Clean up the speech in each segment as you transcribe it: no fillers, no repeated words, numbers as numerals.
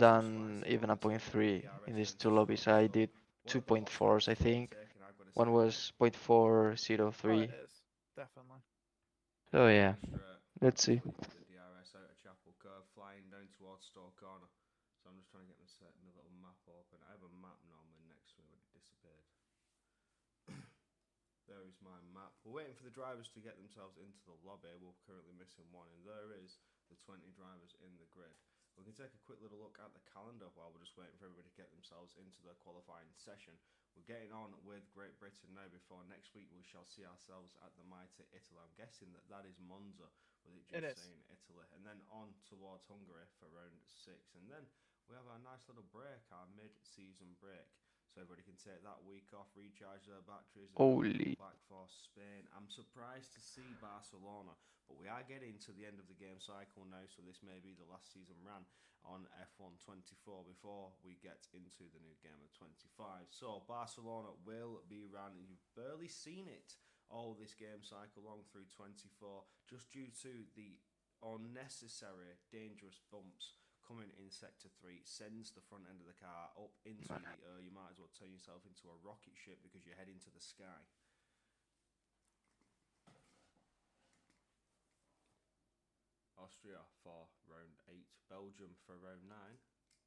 done even a point 0.3 in these two lobbies. I did 2.4s, I think. One was 0.403. it is definitely. So yeah, let's see. The DRS out of Chapel Curve, flying down towards Store Corner. So I'm just trying to get my little map open. I have a map normally next to me, but it disappeared. There is my map. We're waiting for the drivers to get themselves into the lobby. We're currently missing one, and there is the 20 drivers in the grid. We can take a quick little look at the calendar while we're just waiting for everybody to get themselves into the qualifying session. We're getting on with Great Britain now. Before next week, we shall see ourselves at the mighty Italy. I'm guessing that is Monza, with it just saying Italy. And then on towards Hungary for round 6. And then we have our nice little break, our mid-season break. So everybody can take that week off, recharge their batteries, and Holy. go back for Spain. I'm surprised to see Barcelona, but we are getting to the end of the game cycle now, so this may be the last season ran on F1 24 before we get into the new game of 25. So Barcelona will be ran. You've barely seen it all this game cycle long through 24, just due to the unnecessary dangerous bumps coming in sector 3, sends the front end of the car up into the air. You might as well turn yourself into a rocket ship because you're heading to the sky. Austria for round 8, Belgium for round 9,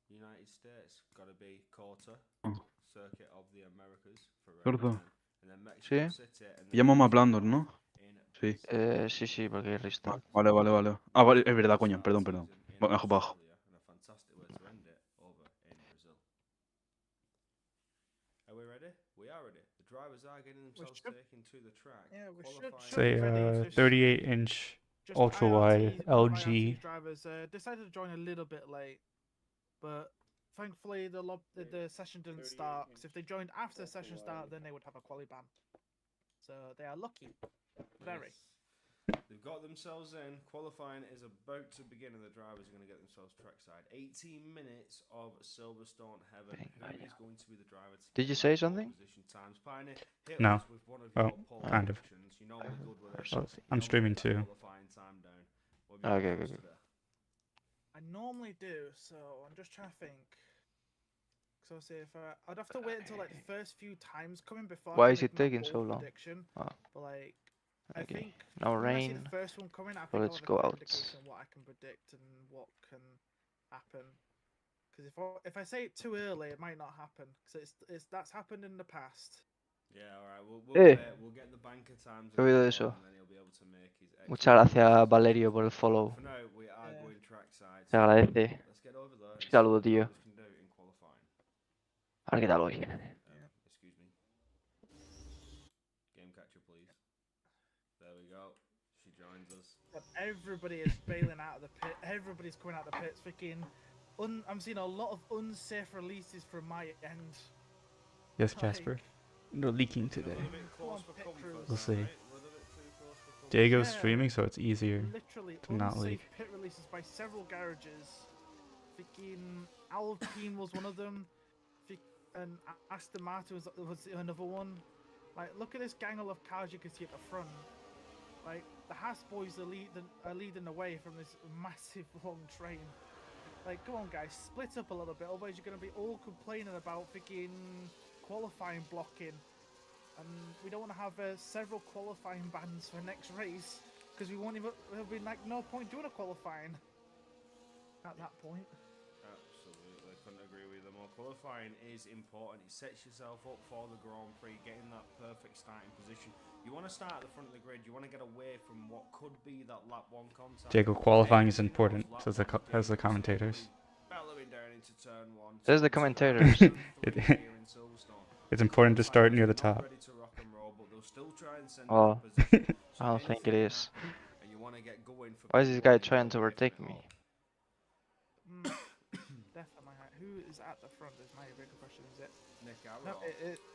United States got to be quarter circuit of the Americas for round 10, and then Mexico City. And then Llamo más blandos, ¿no? Sí. Sí, porque hay restart. Vale. Ah, vale, es verdad, coño, perdón. Bajo. Are we ready? We are ready. The drivers are getting themselves taken to the track. Yeah, we should Say 38-inch ultra wide LG. Drivers decided to join a little bit late, but thankfully the session didn't start. Because if they joined after the session start, then they would have a quali ban. So they are lucky, very. They've got themselves in. Qualifying is about to begin, and the drivers are going to get themselves trackside. 18 minutes of Silverstone heaven. Who is going to be the driver? Did you say something? No. Well, kind of. I'm streaming too. Okay. I normally do, so I'm just trying to think. So say if I'd have to wait until like the first few times coming before. Why is it taking so long? But like, I think no rain. The first one coming, I think Let's go out. What I can predict and what can happen. Because if I say it too early, it might not happen. Because that's happened in the past. Yeah, alright. We'll get the banker times. ¿Qué oído eso? Muchas gracias, Valerio, por el follow. Se agradece. Un saludo, tío. A ver qué tal hoy. Excuse me. Game catcher, please. There we go. She joins us. But everybody is bailing out of the pit. Everybody's coming out of the pits. Freaking. I'm seeing a lot of unsafe releases from my end. Yes, Jasper. No leaking today. We'll see. Right? Diego's streaming, so it's easier Literally to not leak. pit releases by several garages. Freaking Alpine was one of them. And Aston Martin was another one. Like, look at this gangle of cars you can see at the front. Like, the Haas boys are leading the way from this massive long train. Like, come on guys, split up a little bit, otherwise you're going to be all complaining about freaking qualifying blocking. And we don't want to have several qualifying bans for next race, because we won't even, there'll be like no point doing a qualifying at that point. Absolutely, couldn't agree with you more. Qualifying is important. It sets yourself up for the Grand Prix, getting that perfect starting position. You want to start at the front of the grid. You want to get away from what could be that lap 1 contact. Diego, qualifying is important, says the commentators. Bellowing down into turn 1. Says the commentators. It's important to start near the top. Oh, I don't think it is. Why is this guy trying to overtake me? Definitely. Who is at the front is my bigger question. Is it? No,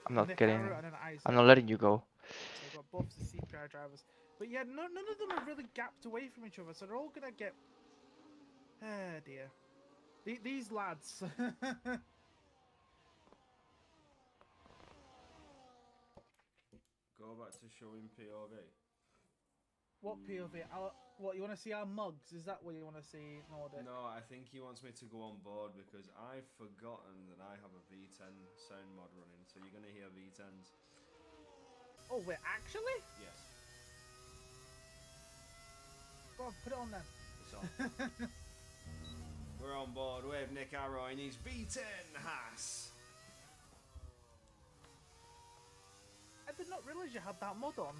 I'm not getting. I'm I'm not letting you go. So we've got both the CPR drivers, but yeah, none of them are really gapped away from each other, so they're all gonna get. Oh dear, these lads. Go back to showing POV. What POV? What you want to see our mugs? Is that what you want to see, Nordic? No, I think he wants me to go on board because I've forgotten that I have a V10 sound mod running, so you're gonna hear V10s. Oh wait, actually? Yes. Go on, put it on then. It's on. We're on board with Nick Arrow in his V10 Haas. I did not realise you had that mod on.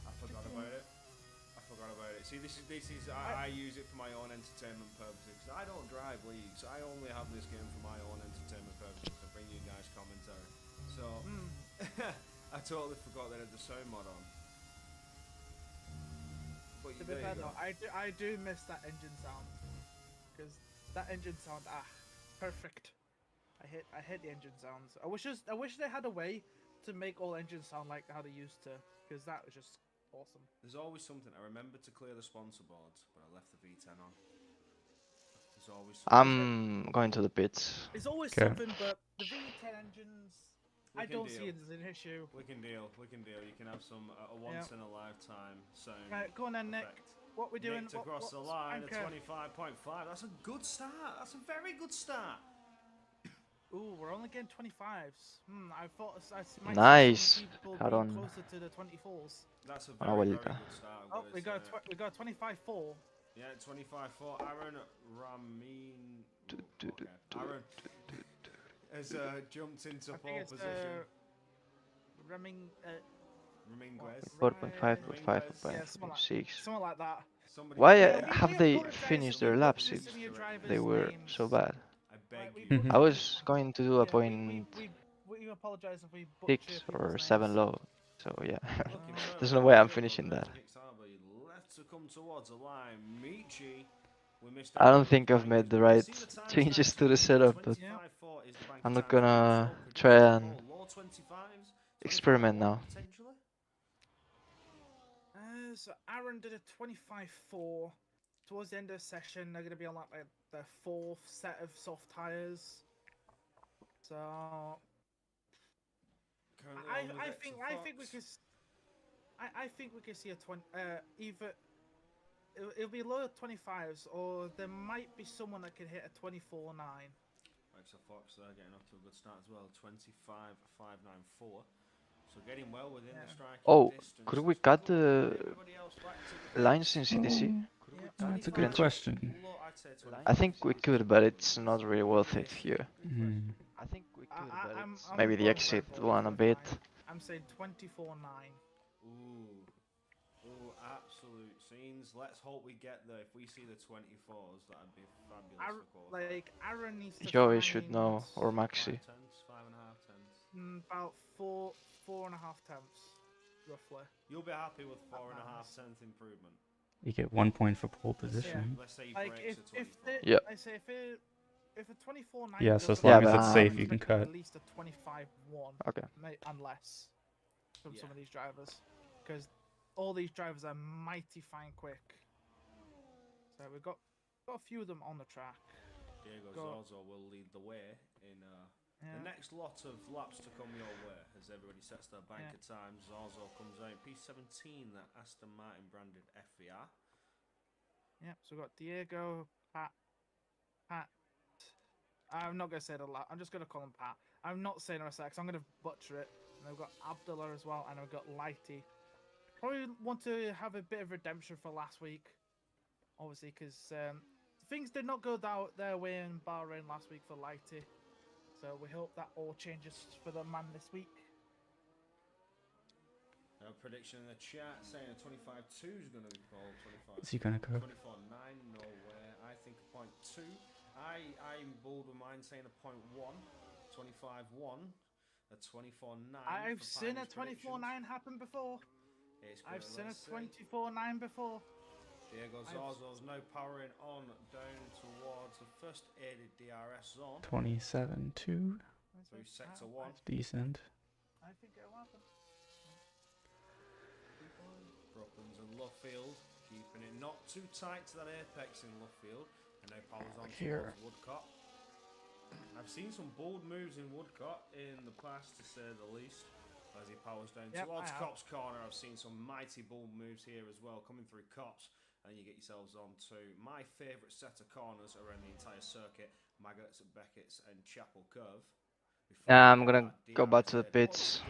I forgot about it. See, this is I use it for my own entertainment purposes. I don't drive leagues. I only have this game for my own entertainment purposes to bring you guys commentary. So I totally forgot that I had the sound mod on. But To be fair though, I do miss that engine sound, because that engine sound, perfect. I hate the engine sounds. I wish they had a way to make all engines sound like how they used to, because that was just awesome. There's always something. I remember to clear the sponsor boards, but I left the V10 on. There's always something. I'm going to the pits. It's always something, but the V10 engines, I don't see it as an issue. We can deal. You can have some a once in a lifetime sound. Right, go on then, Nick. What we doing? Nicked across the line at 25.5. That's a good start. That's a very good start. Ooh, we're only getting 25s. I thought I might Nice. see people Hold being on. closer to the 24s. That's a very good start. Oh, we got a 25-4. Yeah, 25-4. Aaron Ramin. Okay. Aaron has jumped into pole position. Raminguez. 4.5, 5.6. Something like that. Why have they finished their laps? They were so bad. I beg you. I was going to do a point We apologize if we 6 or 7 low. So yeah, there's no way I'm finishing that. I don't think I've made the right changes to the setup, but I'm not gonna try and experiment now. So Aaron did a 25-4. Towards the end of the session, they're gonna be on like the 4th set of soft tires. So I think we could see a 20. Either it'll be low 25s, or there might be someone that could hit a 24-9. So Fox there getting off to a good start as well. 25.594. So getting well within the striking distance. Could we cut the lines in CTC? That's a good question. I think we could, but it's not really worth it here. I think we could, but it's maybe the exit one a bit. I'm saying 24-9. Ooh, absolute scenes. Let's hope we get there. If we see the 24s, that'd be fabulous. Like Aaron needs to Joey should know, or Maxi. 5.5 tenths. About 4.5 tenths, roughly. You'll be happy with 4.5 tenth improvement. You get 1 point for pole position. Let's say like if a 24-9. Yeah, so as long as it's safe, you can cut. At least a 25-1. Okay. And less from some of these drivers, because all these drivers are mighty fine quick. So we've got a few of them on the track. Diego Zorzo will lead the way in the next lot of laps to come your way as everybody sets their bank of time. Zorzo comes out P17, that Aston Martin branded FVR. Yeah, so we've got Diego, Pat. I'm not going to say the last. I'm just going to call him Pat. I'm not saying RSX, because I'm going to butcher it. And we've got Abdullah as well, and we've got Lighty. Probably want to have a bit of redemption for last week, obviously, because things did not go their way in Bahrain last week for Lighty. So we hope that all changes for the man this week. A prediction in the chat saying a 25.2 is going to be called 25. Is he going to go? 24.9, no way. I think a 0.2. I'm bold with mine saying a 0.1. 25.1. A 24.9. I've seen a 24.9 happen before. I've seen a 24.9 before. Diego Zorzo's now powering on down towards the first aided DRS zone. 27.2. Through sector 1. That's decent. I think it'll happen. Brooklands and Luffield keeping it not too tight to that apex in Luffield. And now powers on towards Woodcott. I've seen some bold moves in Woodcott in the past, to say the least. As he powers down Yep, towards Cop's corner, I've seen some mighty bull moves here as well, coming through Cop's. And you get yourselves on to my favourite set of corners around the entire circuit, Maggots, Beckett's and Chapel Cove. Yeah, I'm gonna go back to the pits.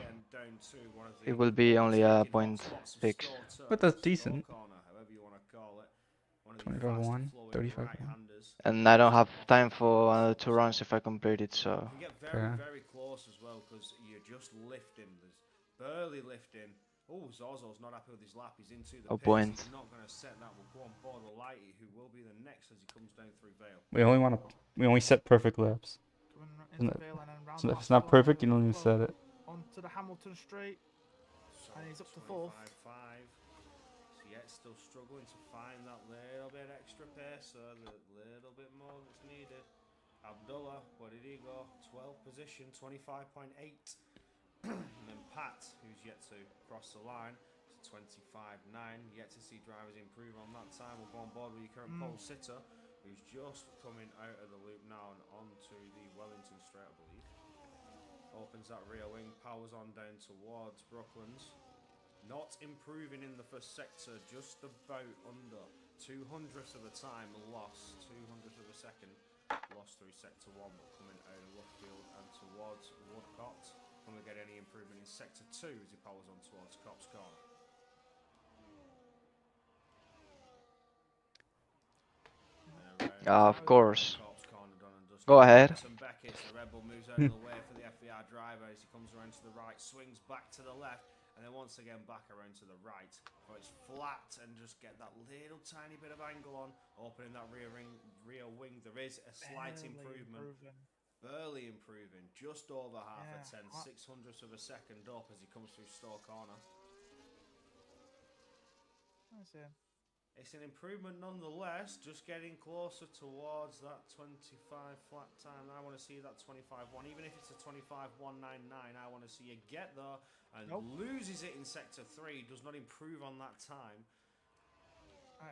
It will be only a 0.6. But that's decent. 25-1, 35-1. And I don't have time for another 2 runs if I complete it, so... You can get very close as well, because you're just lifting. There's barely lifting. Oh, Zorzo's not happy with his lap. He's into the pits. He's not going to set that. We'll go on board with Lighty, who will be the next as he comes down through Vale. We only set perfect laps. So if it's not perfect, you don't even set it. Onto the Hamilton straight, and he's up to 4th. So yet still struggling to find that little bit extra pace, so the little bit more that's needed. Abdullah, where did he go? 12th position, 25.8. And then Pat, who's yet to cross the line, to 25.9. Yet to see drivers improve on that time. We'll go on board with your current pole sitter, who's just coming out of the loop now and onto the Wellington straight, I believe. Opens that rear wing, powers on down towards Brooklands. Not improving in the first sector, just about under 200ths of a time lost, 200ths of a second lost through sector 1, but coming out of Loughfield and towards Woodcott. Can we get any improvement in sector 2 as he powers on towards Cop's corner? Of course. Go ahead. Beckett, the Red Bull moves out of the way for the FBR driver as he comes around to the right, swings back to the left, and then once again back around to the right. So it's flat and just get that little tiny bit of angle on, opening that rear wing. There is a slight improvement. Barely improving, just over half a 10, 600ths of a second up as he comes through Stowe corner. It's an improvement nonetheless, just getting closer towards that 25 flat time. I want to see that 25.1, even if it's a 25.199, I want to see you get there and loses it in sector 3, does not improve on that time.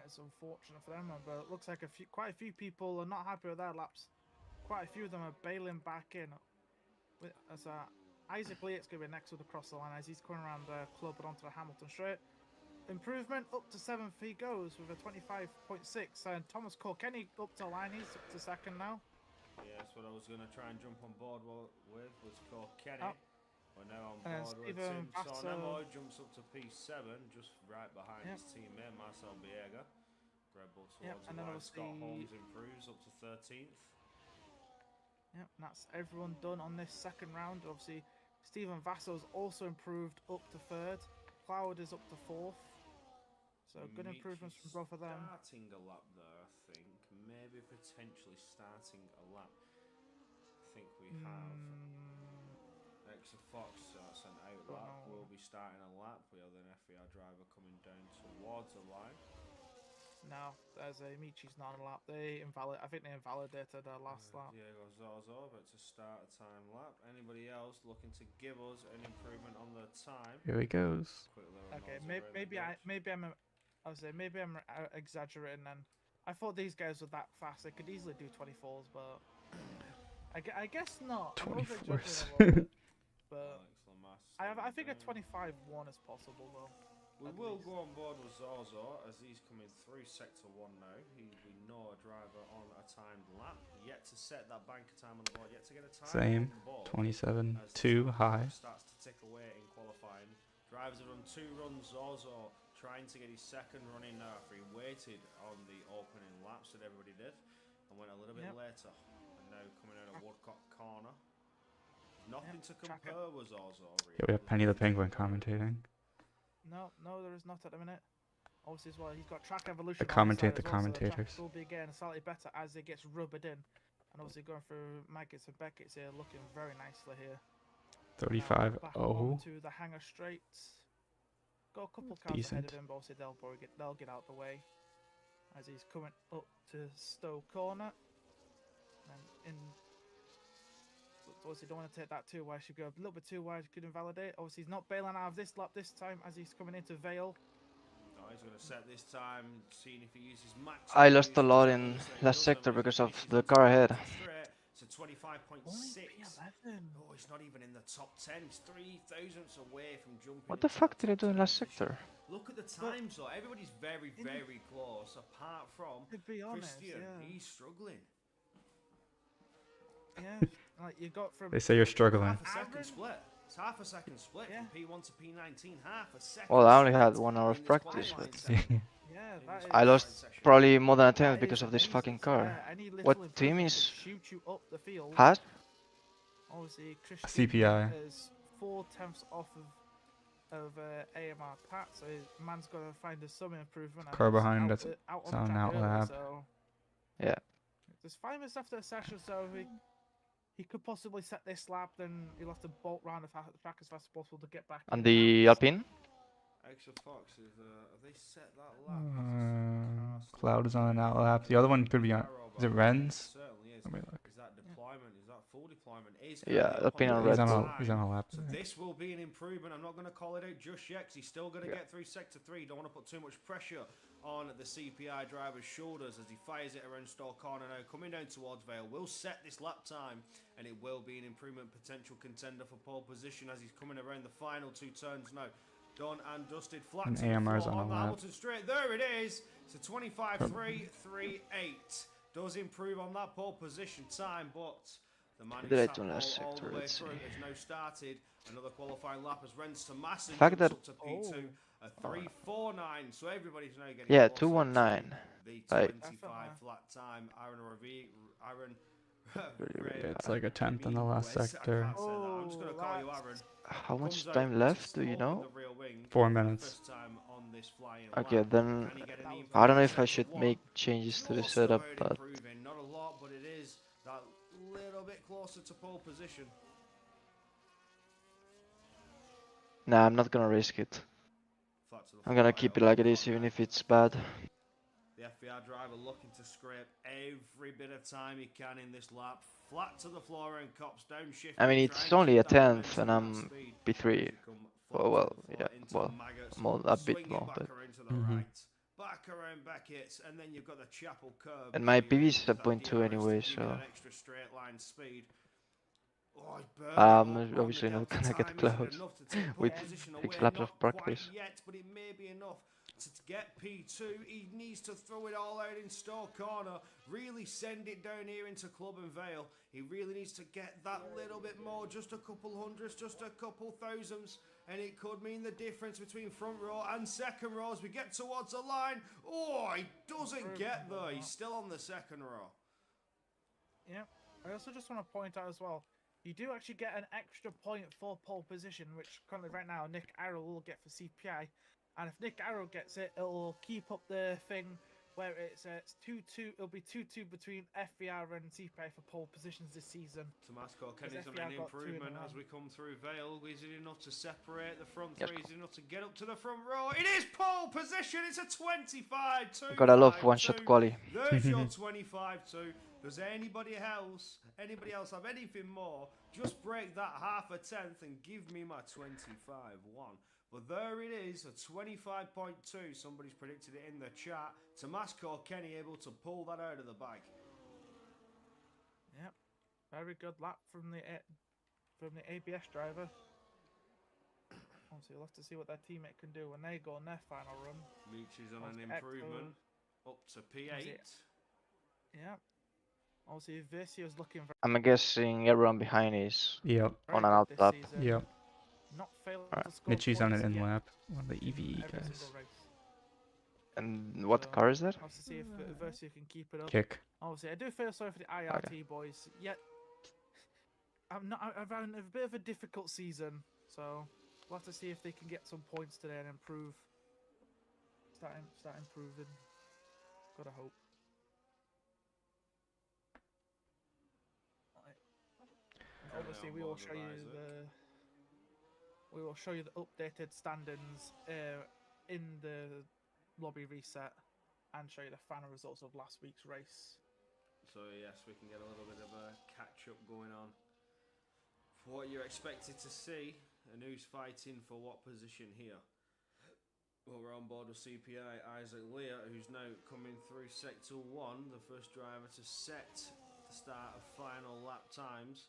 It's unfortunate for them, but it looks like quite a few people are not happy with their laps. Quite a few of them are bailing back in. As Isaac Leatt's going to be next with across the line as he's coming around the club and onto the Hamilton straight. Improvement up to 7th he goes with a 25.6, and Thomas Kilkenny up to line, he's up to 2nd now. Yeah, that's what I was going to try and jump on board with, was Kilkenny. We're now on board with Tim Sonemo, jumps up to P7, just right behind his teammate Marcel Biega. Red Bull towards the line. Scott Holmes improves up to 13th. Yep, and that's everyone done on this second round. Obviously, Stephen Vasso's also improved up to 3rd. Cloud is up to 4th. So good improvements from both of them. Starting a lap there, I think. Maybe potentially starting a lap. I think we have Extra Fox sent out lap. We'll be starting a lap. We have an FBR driver coming down towards the line. No, there's a Michi's not on a lap. I think they invalidated their last lap. Diego Zorzo, but to start a time lap. Anybody else looking to give us an improvement on the time? Here he goes. Okay, maybe I'm exaggerating then. I thought these guys were that fast. They could easily do 24s, but I guess not. 24s. But I think a 25.1 is possible though. We will go on board with Zorzo as he's coming through sector 1 now. We know a driver on a timed lap. Yet to set that banker time on the board. Yet to get a time Same. 27.2 high. Starts to tick away in qualifying. Drivers have done 2 runs. Zorzo trying to get his second run in now after he waited on the opening laps that everybody did and went a little bit later. And now coming out of Woodcock corner. Nothing to compare with Zorzo. Really. Yeah, we have Penny the Penguin commentating. No, there is not at the minute. Obviously, as well, he's got track evolution. The commentators. Will be getting slightly better as it gets rubbered in, and obviously going through Maggots and Beckett's here, looking very nicely here. 35.0. To the hangar straights. Got a couple cars ahead of him, but obviously they'll get out the way as he's coming up to Stowe corner. And obviously don't want to take that too wide. Should go a little bit too wide. Could invalidate. Obviously he's not bailing out of this lap this time as he's coming into Vale. No, he's going to set this time, seeing if he uses max. I lost a lot in last sector because of the car ahead. To to 25.6. Oh, he's not even in the top 10. He's 3 thousandths away from jumping. What the fuck did I do in last sector? Look at the times, though. Everybody's very, very close, apart from Christian. He's struggling. Yeah, like you got from. They say you're struggling. Half a second split. It's half a second split from P1 to P19. Half a second. Well, I only had 1 hour of practice, but Yeah, that is, I lost probably more than a tenth because of this fucking car. What team is shoot you up the field? has? Obviously, Christian CPI. is 4/10 off of AMR Pat, so man's got to find some improvement. Car behind, that's it's on out lap. So Yeah. there's 5 minutes after the session, so he could possibly set this lap. Then he'll have to bolt round the track as fast as possible to get back. And the Alpine? Extra Fox is have they set that lap? Cloud is on an out lap. The other one could be on. Is it Ren's? Certainly is. Is that deployment? Is that full deployment? Yeah, Alpine on red. He's on a lap. So this will be an improvement. I'm not going to call it out just yet because he's still going to get through sector 3. Don't want to put too much pressure on the CPI driver's shoulders as he fires it around Store Corner now. Coming down towards Vale. Will set this lap time and it will be an improvement potential contender for pole position as he's coming around the final 2 turns now. Done and dusted, flat and to the AMR's floor on the lap. Hamilton straight. There it is. It's a 25.338. Does improve on that pole position time, but the man is all the way through. Has now started another qualifying lap as Renz to Massa jumps up to P2 a 3.49. So everybody's now getting 2:19. The 25 flat time. Aaron. It's like a 10th in the last sector. I'm just going to call you Aaron. How much time left? Do you know? 4 minutes. Okay, then I don't know if I should make changes to the setup, but not a lot, but it is that little bit closer to pole position. nah, I'm not gonna risk it. I'm gonna keep it like it is, even if it's bad. The FBR driver looking to scrape every bit of time he can in this lap. Flat to the floor and cops down shift. I mean, it's only a 10th and I'm P3. Well, yeah, well, a bit more, but... Back around Beckett's, and then you've got the Chapel curve. And my PV is at 0.2 anyway, so... obviously not gonna get close with 6 laps of practice. But it may be enough to get P2. He needs to throw it all out in Store Corner, really send it down here into Club and Vale. He really needs to get that little bit more, just a couple hundreds, just a couple thousands, and it could mean the difference between front row and second row as we get towards the line. Oh, he doesn't get there. He's still on the second row. Yeah, I also just want to point out as well, you do actually get an extra point for pole position, which currently right now Nick Arrow will get for CPI. And if Nick Arrow gets it, it'll keep up the thing where it's 2-2. It'll be 2-2 between FBR and CPI for pole positions this season. Tomasco Kenny's on an improvement as we come through Vale. Is it enough to separate the front 3? Is it enough to get up to the front row? It is pole position. It's a 25-2. Gotta love one-shot quali. There's your 25-2. Does anybody else have anything more? Just break that half a tenth and give me my 25-1. But there it is, a 25.2. Somebody's predicted it in the chat. Tomasco Kenny able to pull that out of the bag. Yep, very good lap from the ABS driver. Obviously, we'll have to see what their teammate can do when they go on their final run. Leach is on an improvement up to P8. Yeah. Obviously, Versio's looking for. I'm guessing everyone behind is on an out lap. Yep. Not failing to score Mitchie's on an in yet. lap. One of the EVE guys. And what car is that? I'll have to see if Versio can keep it up. Kick. Obviously, I do feel sorry for the IRT boys. Yet, I've had a bit of a difficult season, so we'll have to see if they can get some points today and improve. Start improving. Gotta hope. Obviously, we will show you the updated standings in the lobby reset and show you the final results of last week's race. So yes, we can get a little bit of a catch up going on for what you're expected to see and who's fighting for what position here. Well, we're on board with CPI Isaac Lear, who's now coming through Sector 1, the first driver to set the start of final lap times.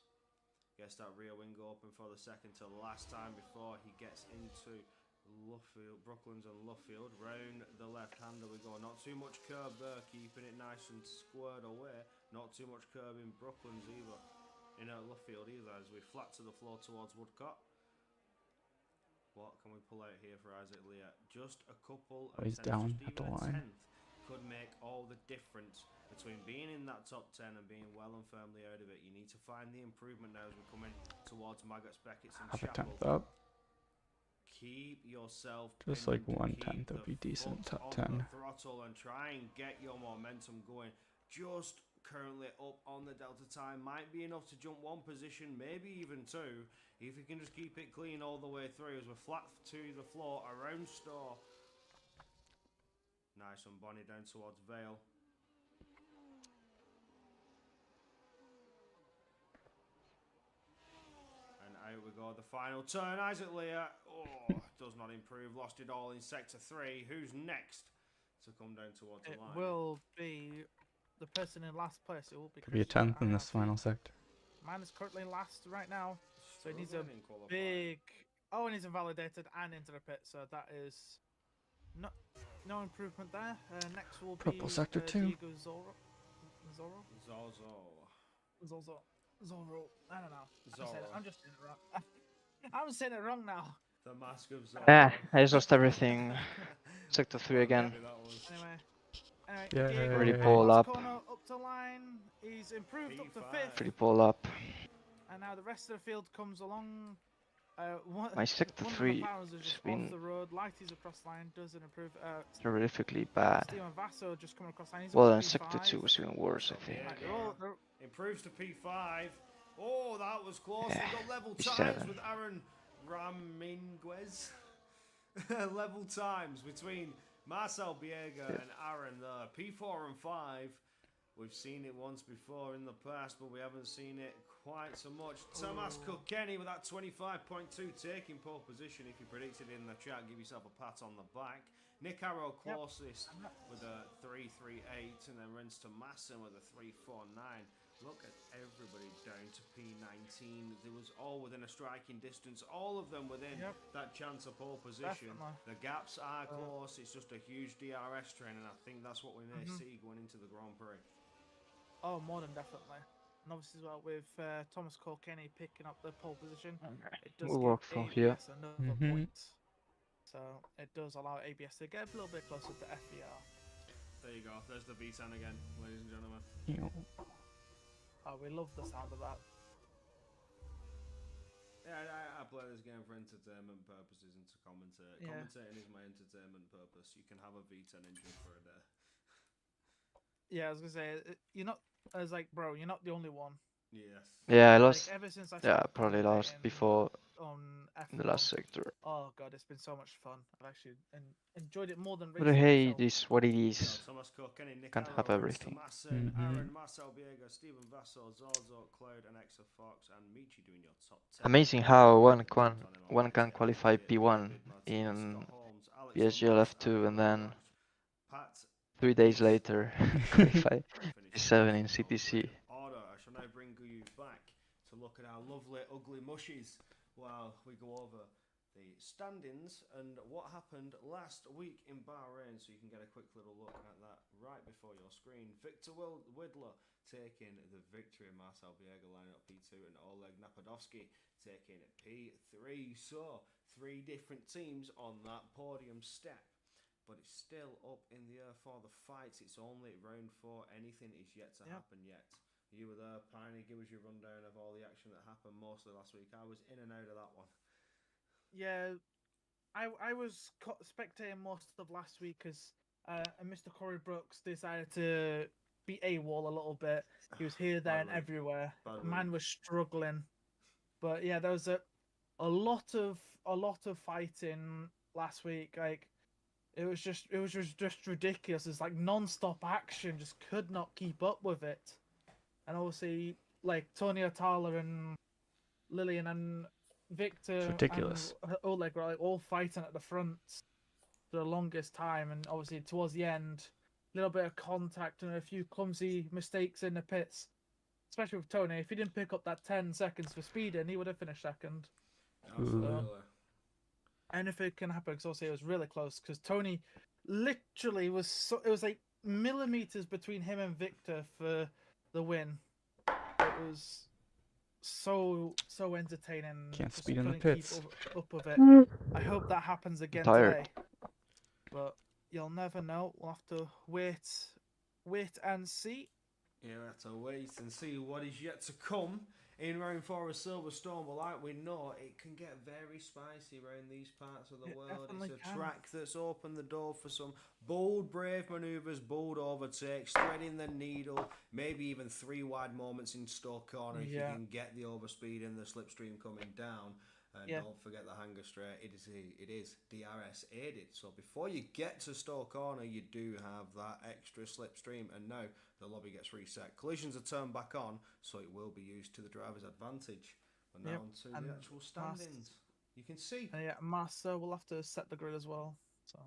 Gets that rear wing open for the second to last time before he gets into Luffield, Brooklands and Luffield. Round the left-hander we go. Not too much curb there, keeping it nice and squared away. Not too much curb in Brooklands either. In Luffield either, as we flat to the floor towards Woodcote. What can we pull out here for Isaac Leah? Just a couple of he's tenths, down just at the even a line. tenth could make all the difference between being in that top 10 and being well and firmly out of it. You need to find the improvement now as we're coming towards Maggots, Beckett's and Half a Chapel. tenth up. Keep yourself Just like 1/10 would be decent top 10. Throttle and try and get your momentum going. Just currently up on the delta time, might be enough to jump one position, maybe even two, if you can just keep it clean all the way through as we're flat to the floor around Store. Nice one, Bonnie down towards Vale. And out we go, the final turn. Isaac Leah, does not improve, lost it all in sector 3. Who's next to come down towards the line? It will be the person in last place. It will be. Could be a 10th in this final sector. Mine is currently last right now, so it needs a big. Oh, and he's invalidated and into the pit, so that is no improvement there. Next will be Purple sector 2. Diego Zorro. I don't know. I'm just saying it wrong. I'm saying it wrong now. The Mask of Zorro. I just lost everything. Sector 3 again. Anyway, Yeah, Pretty pole up. Corner up to line. He's improved up to 5th. Pretty pole up. And now the rest of the field comes along. My sector 3 has been the road. Lighties across line doesn't improve. terrifically bad. Steven Vasso just coming across line. He's Well, up and to sector P5. 2 was even worse, I think. Improves to P5. Oh, that was close. Yeah, We've got level P7. times with Aaron Raminguez. Level times between Marcel Biega and Aaron there. P4 and 5. We've seen it once before in the past, but we haven't seen it quite so much. Tomas Kilkenny with that 25.2 taking pole position. If you predicted in the chat, give yourself a pat on the back. Nick Arrow closest with a 3.38, and then runs to Masson with a 3.49. Look at everybody down to P19. They was all within a striking distance. All of them within that chance of pole position. Definitely. The gaps are close. It's just a huge DRS train, and I think that's what we may see going into the Grand Prix. Oh, more than definitely. And obviously as well with Thomas Kilkenny picking up the pole position. It does We'll give work from here. ABS another point. So it does allow ABS to get a little bit closer to FVR. There you go. There's the V10 again, ladies and gentlemen. Oh, we love the sound of that. Yeah, I play this game for entertainment purposes and to commentate. Yeah. Commentating is my entertainment purpose. You can have a V10 engine for a day. Yeah, I was gonna say you're not. I was like, bro, you're not the only one. Yes. Yeah, I lost. Like, ever since I Yeah, started probably lost commentating before on in the F1. last sector. Oh god, it's been so much fun. I've actually enjoyed it more than But racing hey, myself. it is what it is. Thomas Kilkenny, Nick Can't Arrow, have everything. Masson, Aaron, Marcel Biega, Stephen Vassal, Zorzo, Cloud, and Exa Fox, and Michi doing your top 10. Amazing how one can qualify P1 in PSGL F2 and then 3 days later qualify P7 in CTC. Order. I shall now bring you back to look at our lovely, ugly mushies while we go over the standings and what happened last week in Bahrain, so you can get a quick little look at that right before your screen. Victor Widler taking the victory, Marcel Biega lining up P2, and Oleg Napadovsky taking P3. So 3 different teams on that podium step, but it's still up in the air for the fights. It's only round 4. Anything is yet to happen yet. You were there, Piney. Give us your rundown of all the action that happened mostly last week. I was in and out of that one. Yeah, I was spectating most of last week because Mr. Corey Brooks decided to be AWOL a little bit. He was here, there, and everywhere. Man was struggling, but yeah, there was a lot of fighting last week. Like it was just ridiculous. It's like non-stop action. Just could not keep up with it. And obviously, like Tony Atala and Lillian and Victor ridiculous. and Oleg were like all fighting at the front for the longest time, and obviously towards the end, a little bit of contact and a few clumsy mistakes in the pits especially with Tony, if he didn't pick up that 10 seconds for speeding, he would have finished second. Absolutely. Anything can happen because also it was really close because Tony literally was it was like millimeters between him and Victor for the win. It was so entertaining. Can't Just speed in the couldn't keep pits. up with it. I hope that happens again tired. today, but you'll never know. We'll have to wait and see. You have to wait and see what is yet to come in round 4 of Silverstone. But like we know, it can get very spicy around these parts of the world. Definitely It's a can. track that's opened the door for some bold, brave manoeuvres, bold overtakes, threading the needle, maybe even 3 wide moments in Stoke Corner if you can get the overspeed and the slipstream coming down. And don't forget the hanger straight. It is DRS aided. So before you get to Stoke Corner, you do have that extra slipstream. And now the lobby gets reset. Collisions are turned back on, so it will be used to the driver's advantage. But now onto the actual standings. You can see. And Massa will have to set the grid as well. So.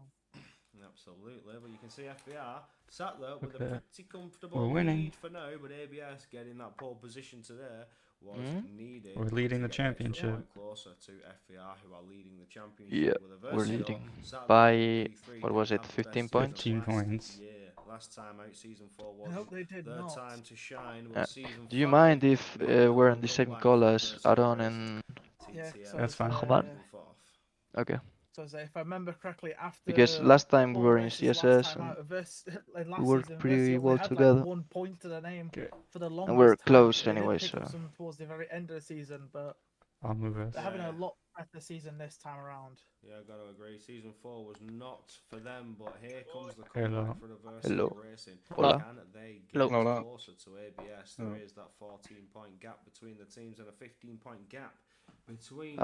Absolutely, but you can see FBR sat there with a pretty comfortable We're winning. lead for now, but ABS getting that pole position today was needed. We're leading to the get an extra championship. point closer to FBR, who are leading the championship. Yeah, with we're Aversio leading sat by, there in P3, what was didn't it, have the 15 best points? season 15 last points. year. Last time out, season 4 was I hope they did their not. time to shine. With season Do you 5, mind if maybe we're they'll in the look same like call for as Aversio Aaron Racing. and Yeah, TTM so That's fine. Juan? moving forth. Okay. So if I remember correctly, after Because last time we all were in races last CSS time and out of this, like we last worked season, pretty Versio well had together. like 1 point to the name Okay. for the longest And we're time. close They did anyway, pick up so. some towards the very end of the season, but I'll move us. they're having a lot better season this time around. Yeah, I got to agree. Season 4 was not for them, but here comes the Hello. comeback for Aversio Hello. Racing. Hola. Can they get Hola. closer to ABS? There is that 14-point gap between the teams and a 15-point gap between.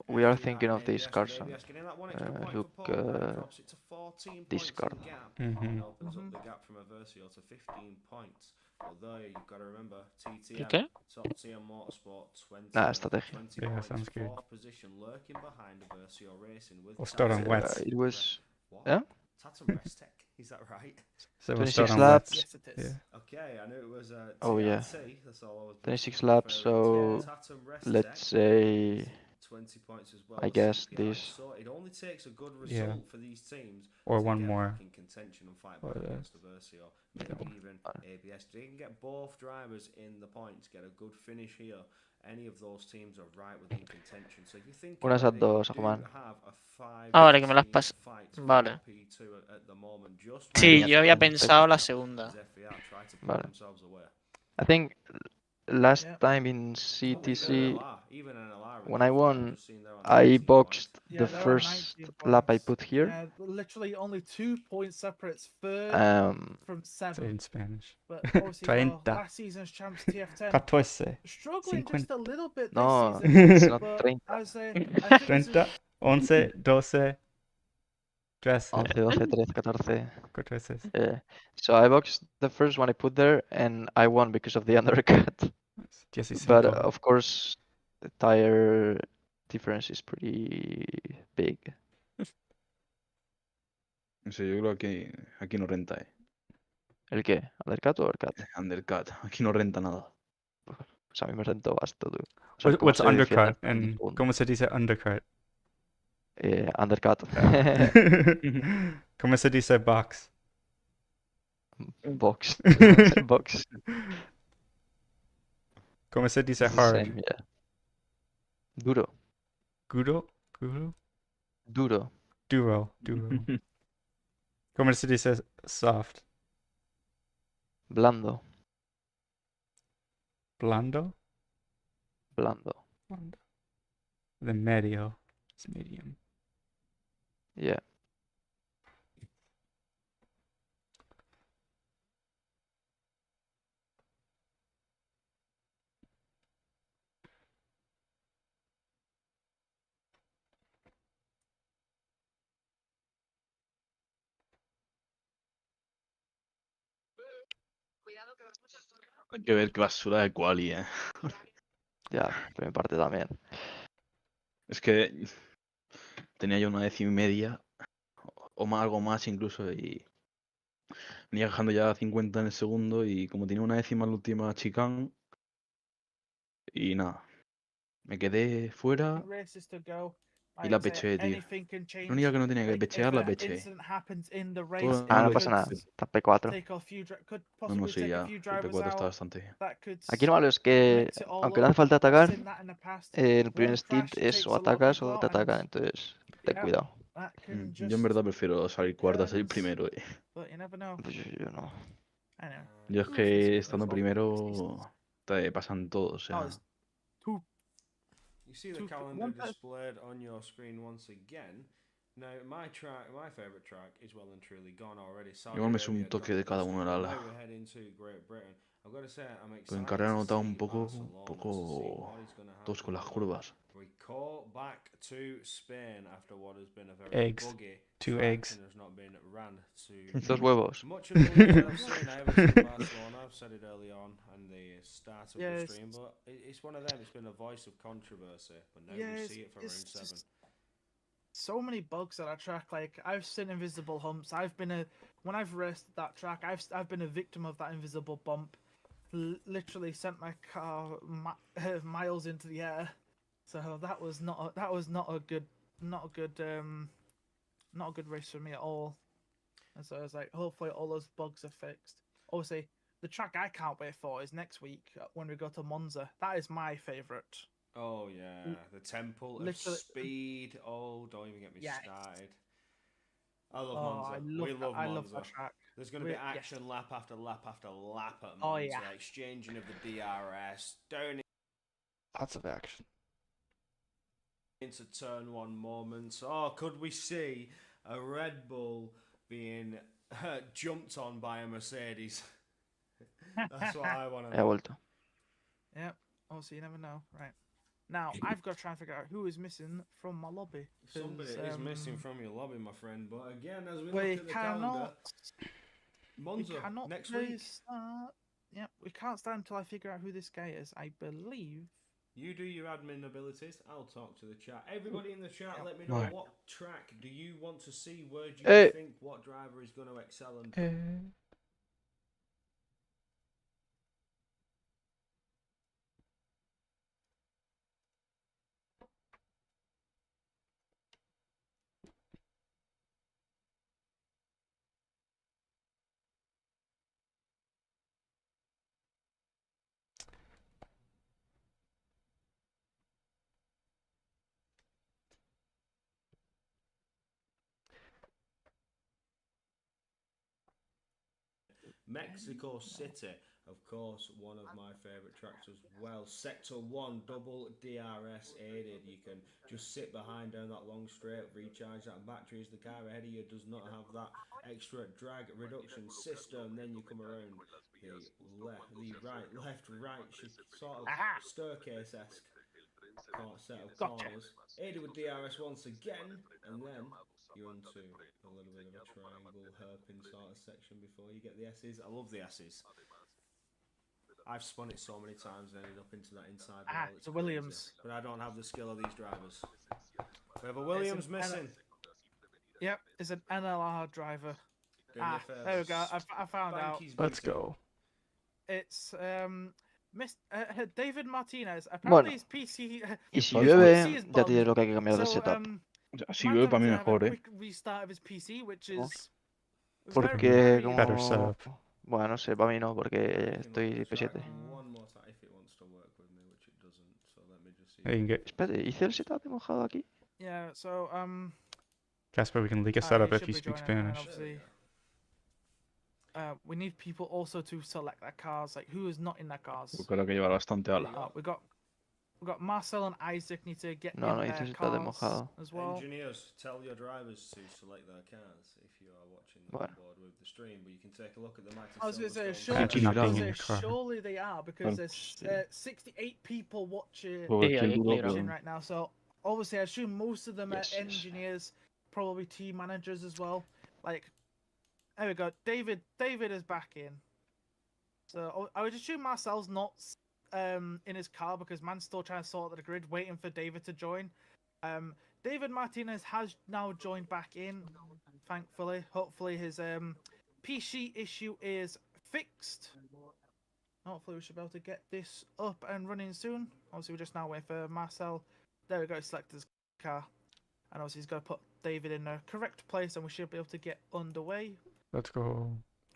We are FBR thinking and of these ABS, cars with and ABS getting that 1 extra point look for pole. That drops it to 14 points discard. in gap. Mhm. Opens up the gap from Aversio to 15 points. Although you've got to remember, TTM, Okay. top tier motorsport, 20, estrategia. 20 Yeah, points, sounds good. 4th position, lurking behind Aversio Racing with We'll start on Tatum wets. It was, What? yeah? Tatum Restec, is that right? So we'll start 26 on laps. wets. Yes, it is. Yeah. Okay, I knew it was Oh, yeah. TRT, that's all I was 26 referring laps, to. so Tatum Restec let's say, 20 points as well. I as guess CPI. this. So it only takes a good Yeah. result for these teams Or to one get more. back in contention and fight back Or against Aversio. Maybe even ABS. They can get both drivers in the points, get a good finish here. Any of those teams are right within contention. So if you think Unas a about it, you dos, do Juan. have a 5 Vale, que me las team pas- fight Vale. for P2 at the moment. Just Sí, María, yo había perfecto. pensado la segunda. as FBR try to pull Vale. themselves away. I think last Yeah. time in Even CTC, NLR, even NLR with when I FBR, won, just seen there on I 19 boxed points. Yeah, the they're on first 19 lap I points. put here. Yeah, literally only 2 points separates third from Say it 7th. in Spanish. But obviously, well, 30. last season's champs TF10 14. struggling just a little bit this No, season. it's not But 30. as I think this 30, is 11, 12, 13. 11, 12, 13, 14. 14. Yeah. So I boxed the first one I put there, and I won because of the undercut. 15. But of course, the tire difference is pretty big. No sé, yo creo que aquí no renta, ¿El qué? ¿Undercut o overcut? Undercut. Aquí no renta nada. Pues a mí me rentó bastante, tú. O sea, ¿cómo What's se defiende undercut? el And segundo? ¿cómo se dice undercut? Undercut. ¿Cómo se dice box? Box. Box. ¿Cómo se dice It's the hard? same, yeah. Duro. Guro? Guro? Duro. Duro. Duro. ¿Cómo se dice soft? Blando. Blando? Blando. Blando. The medio. It's medium. Yeah. Hay que ver qué basura de quali, Ya, por mi parte también. Es que tenía yo una 10,5 o más, algo más incluso, y venía dejando ya 50 en el segundo, y como tenía una décima en la última chicane, Y nada, me quedé fuera races to go. y la Like I say, peché, tío. anything can La change. única que no tenía que Like, pechear, if la an peché. incident happens in the race, Todo lo it demás no lo pasa could nada. peché. Está P4. take a few, could No, possibly sí, take a ya. few El drivers P4 está out. bastante bien. That could Aquí lo malo es que, mix it all aunque no hace up. falta I've atacar, seen that in the past. el primer One stint crash es takes o a lot of atacas people o out, te and atacan, entonces ten yeah, cuidado. that can Yo en just verdad prefiero salir cuarta, salir happens, primero. but you never know. Pues yo no. I know. Yo es Oof, que there's estando all primero te pasan todos, o Oh, sea. there's two. You see the Two- calendar one per- displayed on your screen once again. Now, my favourite track is well and truly gone already. Saudi Igual me sumo Arabia un toque got de cada busted, uno but del now ala. we're heading to Great Britain. I've got to say, I'm Pues en excited carrera he to notado see un poco Barcelona, to see what is going to happen. tos con las curvas. We call back to Spain after what has been a very Eggs. buggy 2 track eggs. and has not been ran to Dos huevos. much of the that I've seen. I haven't seen Barcelona. I've said it early on and the start of Yeah, the it's- stream, but it's one of them. It's been a voice of controversy, but now Yeah, we it's- see it for it's round 7. just so many bugs at that track. Like, I've seen invisible humps. When I've raced that track, I've been a victim of that invisible bump. Literally sent my car miles into the air. So that was not a good race for me at all. And so I was like, hopefully all those bugs are fixed. Obviously, the track I can't wait for is next week when we go to Monza. That is my favorite. Oh yeah, the temple of Literally- speed. Oh, don't even get me Yes. started. I love Oh, Monza. I We love I Monza. love that track. There's going to be Yes. action lap after lap after lap at Monza. Oh, yeah. Exchanging of the DRS down Lots of action. into turn 1 moments. Oh, could we see a Red Bull being jumped on by a Mercedes? That's what I want to He know. vuelto. Yep. Also, you never know. Right. Now, I've got to try and figure out who is missing from my lobby. Somebody 'cause, is missing from your lobby, my friend. But again, as we We look at the calendar, cannot. Monza We cannot next really week. start. Yep. We can't start until I figure out who this guy is. I believe. You do your admin abilities. I'll talk to the chat. Everybody in the chat, let me know Right. what track do you want to see? Where do you Hey. think what driver is going to excel? And Mexico City, of course, one of my favourite tracks as well. Sector 1, double DRS aided. You can just sit behind down that long straight, recharge that battery as the car ahead of you does not have that extra drag reduction system. Then you come around the right, left, right, sort of Aha! staircase-esque set of Gotcha. corners. Aided with DRS once again, and then you're onto a little bit of a triangle hairpin sort of section before you get the S's. I love the S's. I've spun it so many times and ended up into that inside wall. It's the crazy. Williams. But I don't have the skill of these drivers. We have a Williams missing. Yep, it's an NLR driver. Doing your There we favours. go. I found out. Spanky's Let's missing. go. It's David Martinez. Bueno. Apparently his PC. Y si His llueve, PC is ya tienes bugged. lo que hay que cambiar de So setup. Si Man's llueve, para mí having to have a mejor, quick restart of his PC, which Oh. is Porque very, como... Better setup. Bueno, no sé, para mí no, porque Looking estoy at the track P7. one more time if it wants to work with me, which it doesn't. So let me just see. Hey, you can get Espérate, ¿hice el setup de mojado aquí? Yeah. So Casper. We can leak a he setup if should you be speak joining, and Spanish. obviously, we need people also to select their cars, like who is not in their cars. Porque creo que lleva bastante ala. We got Marcel and Isaac need to get No, in no, their hice setup de cars mojado. as well. Engineers, tell your drivers to select their cars if you are watching on Bueno. board with the stream, but you can take a look at the Mighty I was going to say, Silverstone Actually not being in your car. surely they are, because there's sí. 68 people watching Joder, Sí, qué ahí duro, claro. pero- right now. So obviously, I assume most of them Yes, are yes. engineers, probably team managers as well. Like, there we go. David is back in. So I would assume Marcel's not in his car because man's still trying to sort out the grid, waiting for David to join. David Martinez has now joined back in, thankfully. Hopefully his PC issue is fixed. Hopefully we should be able to get this up and running soon. Obviously we're just now waiting for Marcel. There we go, select his car. And obviously he's got to put David in the correct place and we should be able to get underway. Let's go.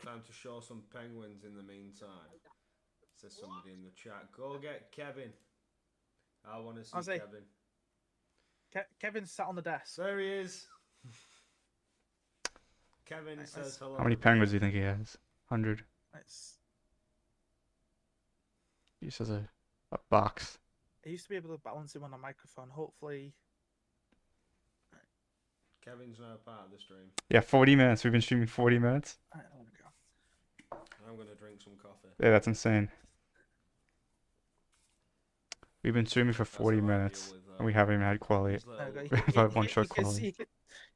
Time to show some penguins in the meantime. Says somebody in the chat. Go get Kevin. I want to see Kevin. Kevin's sat on the desk. There he is. Kevin says hello. How many penguins do you think he has? 100. He just has a box. I used to be able to balance him on a microphone. Hopefully. Kevin's now part of the stream. Yeah, 40 minutes. We've been streaming 40 minutes. There we go. I'm going to drink some coffee. Yeah, that's insane. We've been streaming for 40 minutes and we haven't even had quality. We've had one short quality.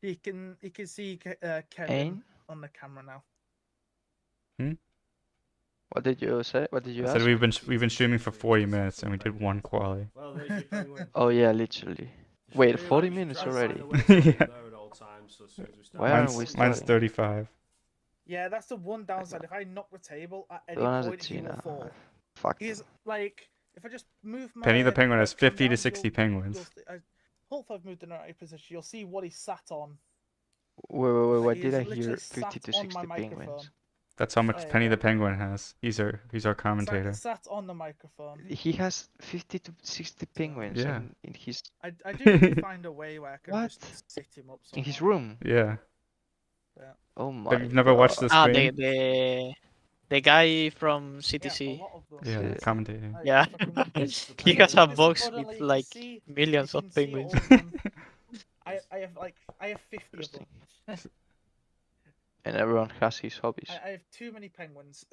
You can see Kevin on the camera now. What did you say? What did you I ask? said we've been streaming for 40 minutes and we did one quality. Well, there's your penguin. Oh yeah, literally. Wait, 40 minutes already? Yeah. Why aren't we Mine's starting? 35. Yeah, that's the one downside. If I knock the table at any Don't have point, the he will Tina. fall. Fuck. He's like, if I just move my Penny the Penguin has webcam 50 to down, 60 you'll penguins. hopefully I've moved in the right position. You'll see what he sat on. Wait, Like, what he did is I hear? literally 50 to sat on 60 my penguins. microphone. That's how much There you Penny go. the Penguin has. He's our commentator. Sat on the microphone. He has 50 to 60 penguins Yeah. in his I do need to find a way where I can What? just sit him up in his somewhere. room. Yeah. Oh my But you've never watched God. the Ah, stream? the guy from Yeah, a CTC. lot of them. Yeah, Yeah. commentating. Like, Yeah. fucking- He has a Just box suddenly with you can like see- millions you of can see all penguins. of them. I have 50 of them. Interesting. And everyone has his hobbies. I have too many penguins.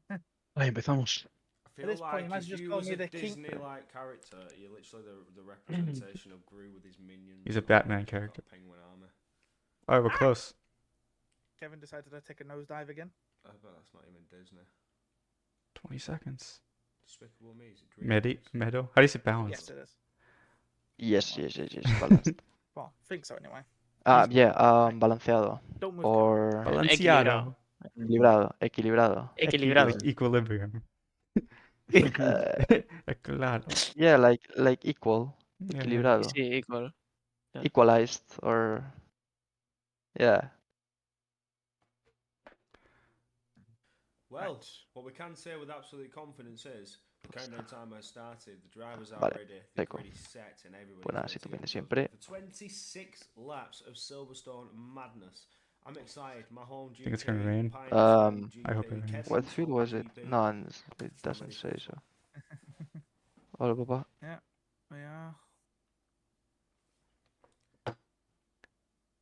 Ahí empezamos. I feel this point, like you might as if well just you call was me a the king. Disney-like character, you're literally the representation of Gru with his minions. He's a and Batman you've got a character. penguin army. Oh, we're close. Kevin decided to take a nosedive again. I bet that's not even Disney. 20 seconds. Despicable Me. Is it DreamWorks? Meadow? How do you say Yes, balanced? it is. Yes, balanced. Well, I think so anyway. Yeah, balanceado. Don't move. Or Balanceado. equilibrado. Equilibrado. Like equilibrium. Claro. Yeah, like equal, Yeah, equilibrado, Sí, equal. Yeah. equalized, or yeah. Well, what we can say with absolute confidence is the countdown timer has started, the drivers are Vale, ready, they're seco. ready set, and everybody's Pues nada, ready si to tú get vienes stuck siempre. in. For 26 laps of Silverstone madness. I'm excited. My home GP. Think it's gonna rain? Pioneer I hope it GP, rains. Kevin's What field home was it? GP. No, it doesn't say so. Hola, papá. Yeah.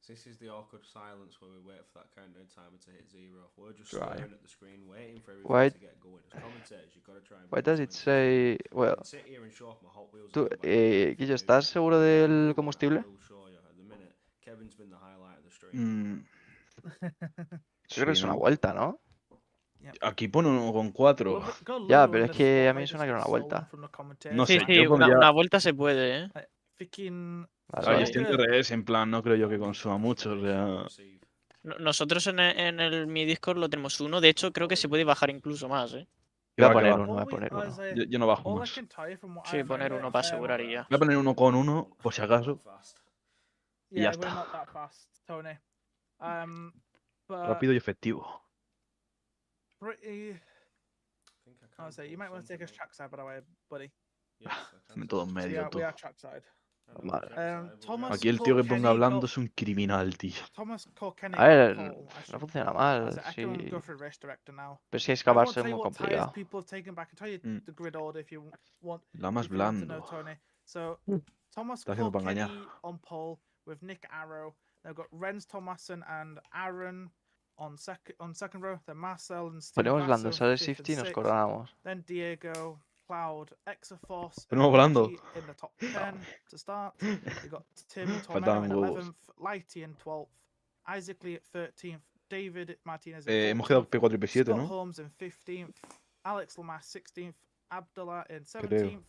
This is the awkward silence where we wait for that countdown timer to hit 0. We're just Dry. staring at the screen, waiting for everything Why- to get going. As commentators, you've got to try and Why bring does it something to the say? Well, I can sit here and show off my Hot Wheels tú, again, but I don't Guillo, know if ¿estás seguro del I combustible? will show you at the minute. Kevin's been the highlight of the stream. Yo creo que es Sí, una ¿no? vuelta, ¿no? Aquí pone 1,4. Ya, pero es que a mí me suena que era una vuelta. No Sí, sé, sí, yo pondría... una vuelta se puede, ¿eh? Freaking. Vale, Claro, yo vale. estoy en TRS, en plan, no creo yo que consuma mucho, o sea... Nosotros en mi Discord lo tenemos 1. De hecho, creo que se puede bajar incluso más, ¿eh? Voy a Que poner va. uno, voy a poner uno. Yo no bajo más. Sí, poner uno para asegurar y ya. Voy a poner 1,1 por si acaso. Y ya Yeah, we're está. not that fast, Tony. But Rápido y efectivo. pretty. I would say you might want to take us trackside, by the way, buddy. Todo en medio, We tú. are trackside. Vale. Thomas Aquí el tío que ponga Kilkenny hablando got- es un criminal, tío. Thomas Kilkenny A ver, got pole. I no should- funciona I mal, was like, I can sí. go for race director now. Pero si hay que I won't excavarse tell es you muy what tires complicado. people have taken back. I tell you Mm. the grid order if you want. La más If you want to know, blando. Tony. So Thomas Está haciendo para Kilkenny engañar. on pole with Nick Arrow. They've got Renz Thomason and Aaron on second row. Then Marcel and Steve Ponemos Vassar, Lando, sale fifth and Shifty y nos sixth. coronamos. Then Diego, Cloud, Exaforce, Ponemos and Blando. Richie in the top 10 to start. You got Tim Tormento Faltaban in huevos. 11th, Lighty in 12th, Isaac Lee at 13th, David Martinez in Hemos quedado 14th, P4 y P7, Scott ¿no? Holmes in 15th, Alex Lamar 16th, Abdullah in Creo. 17th,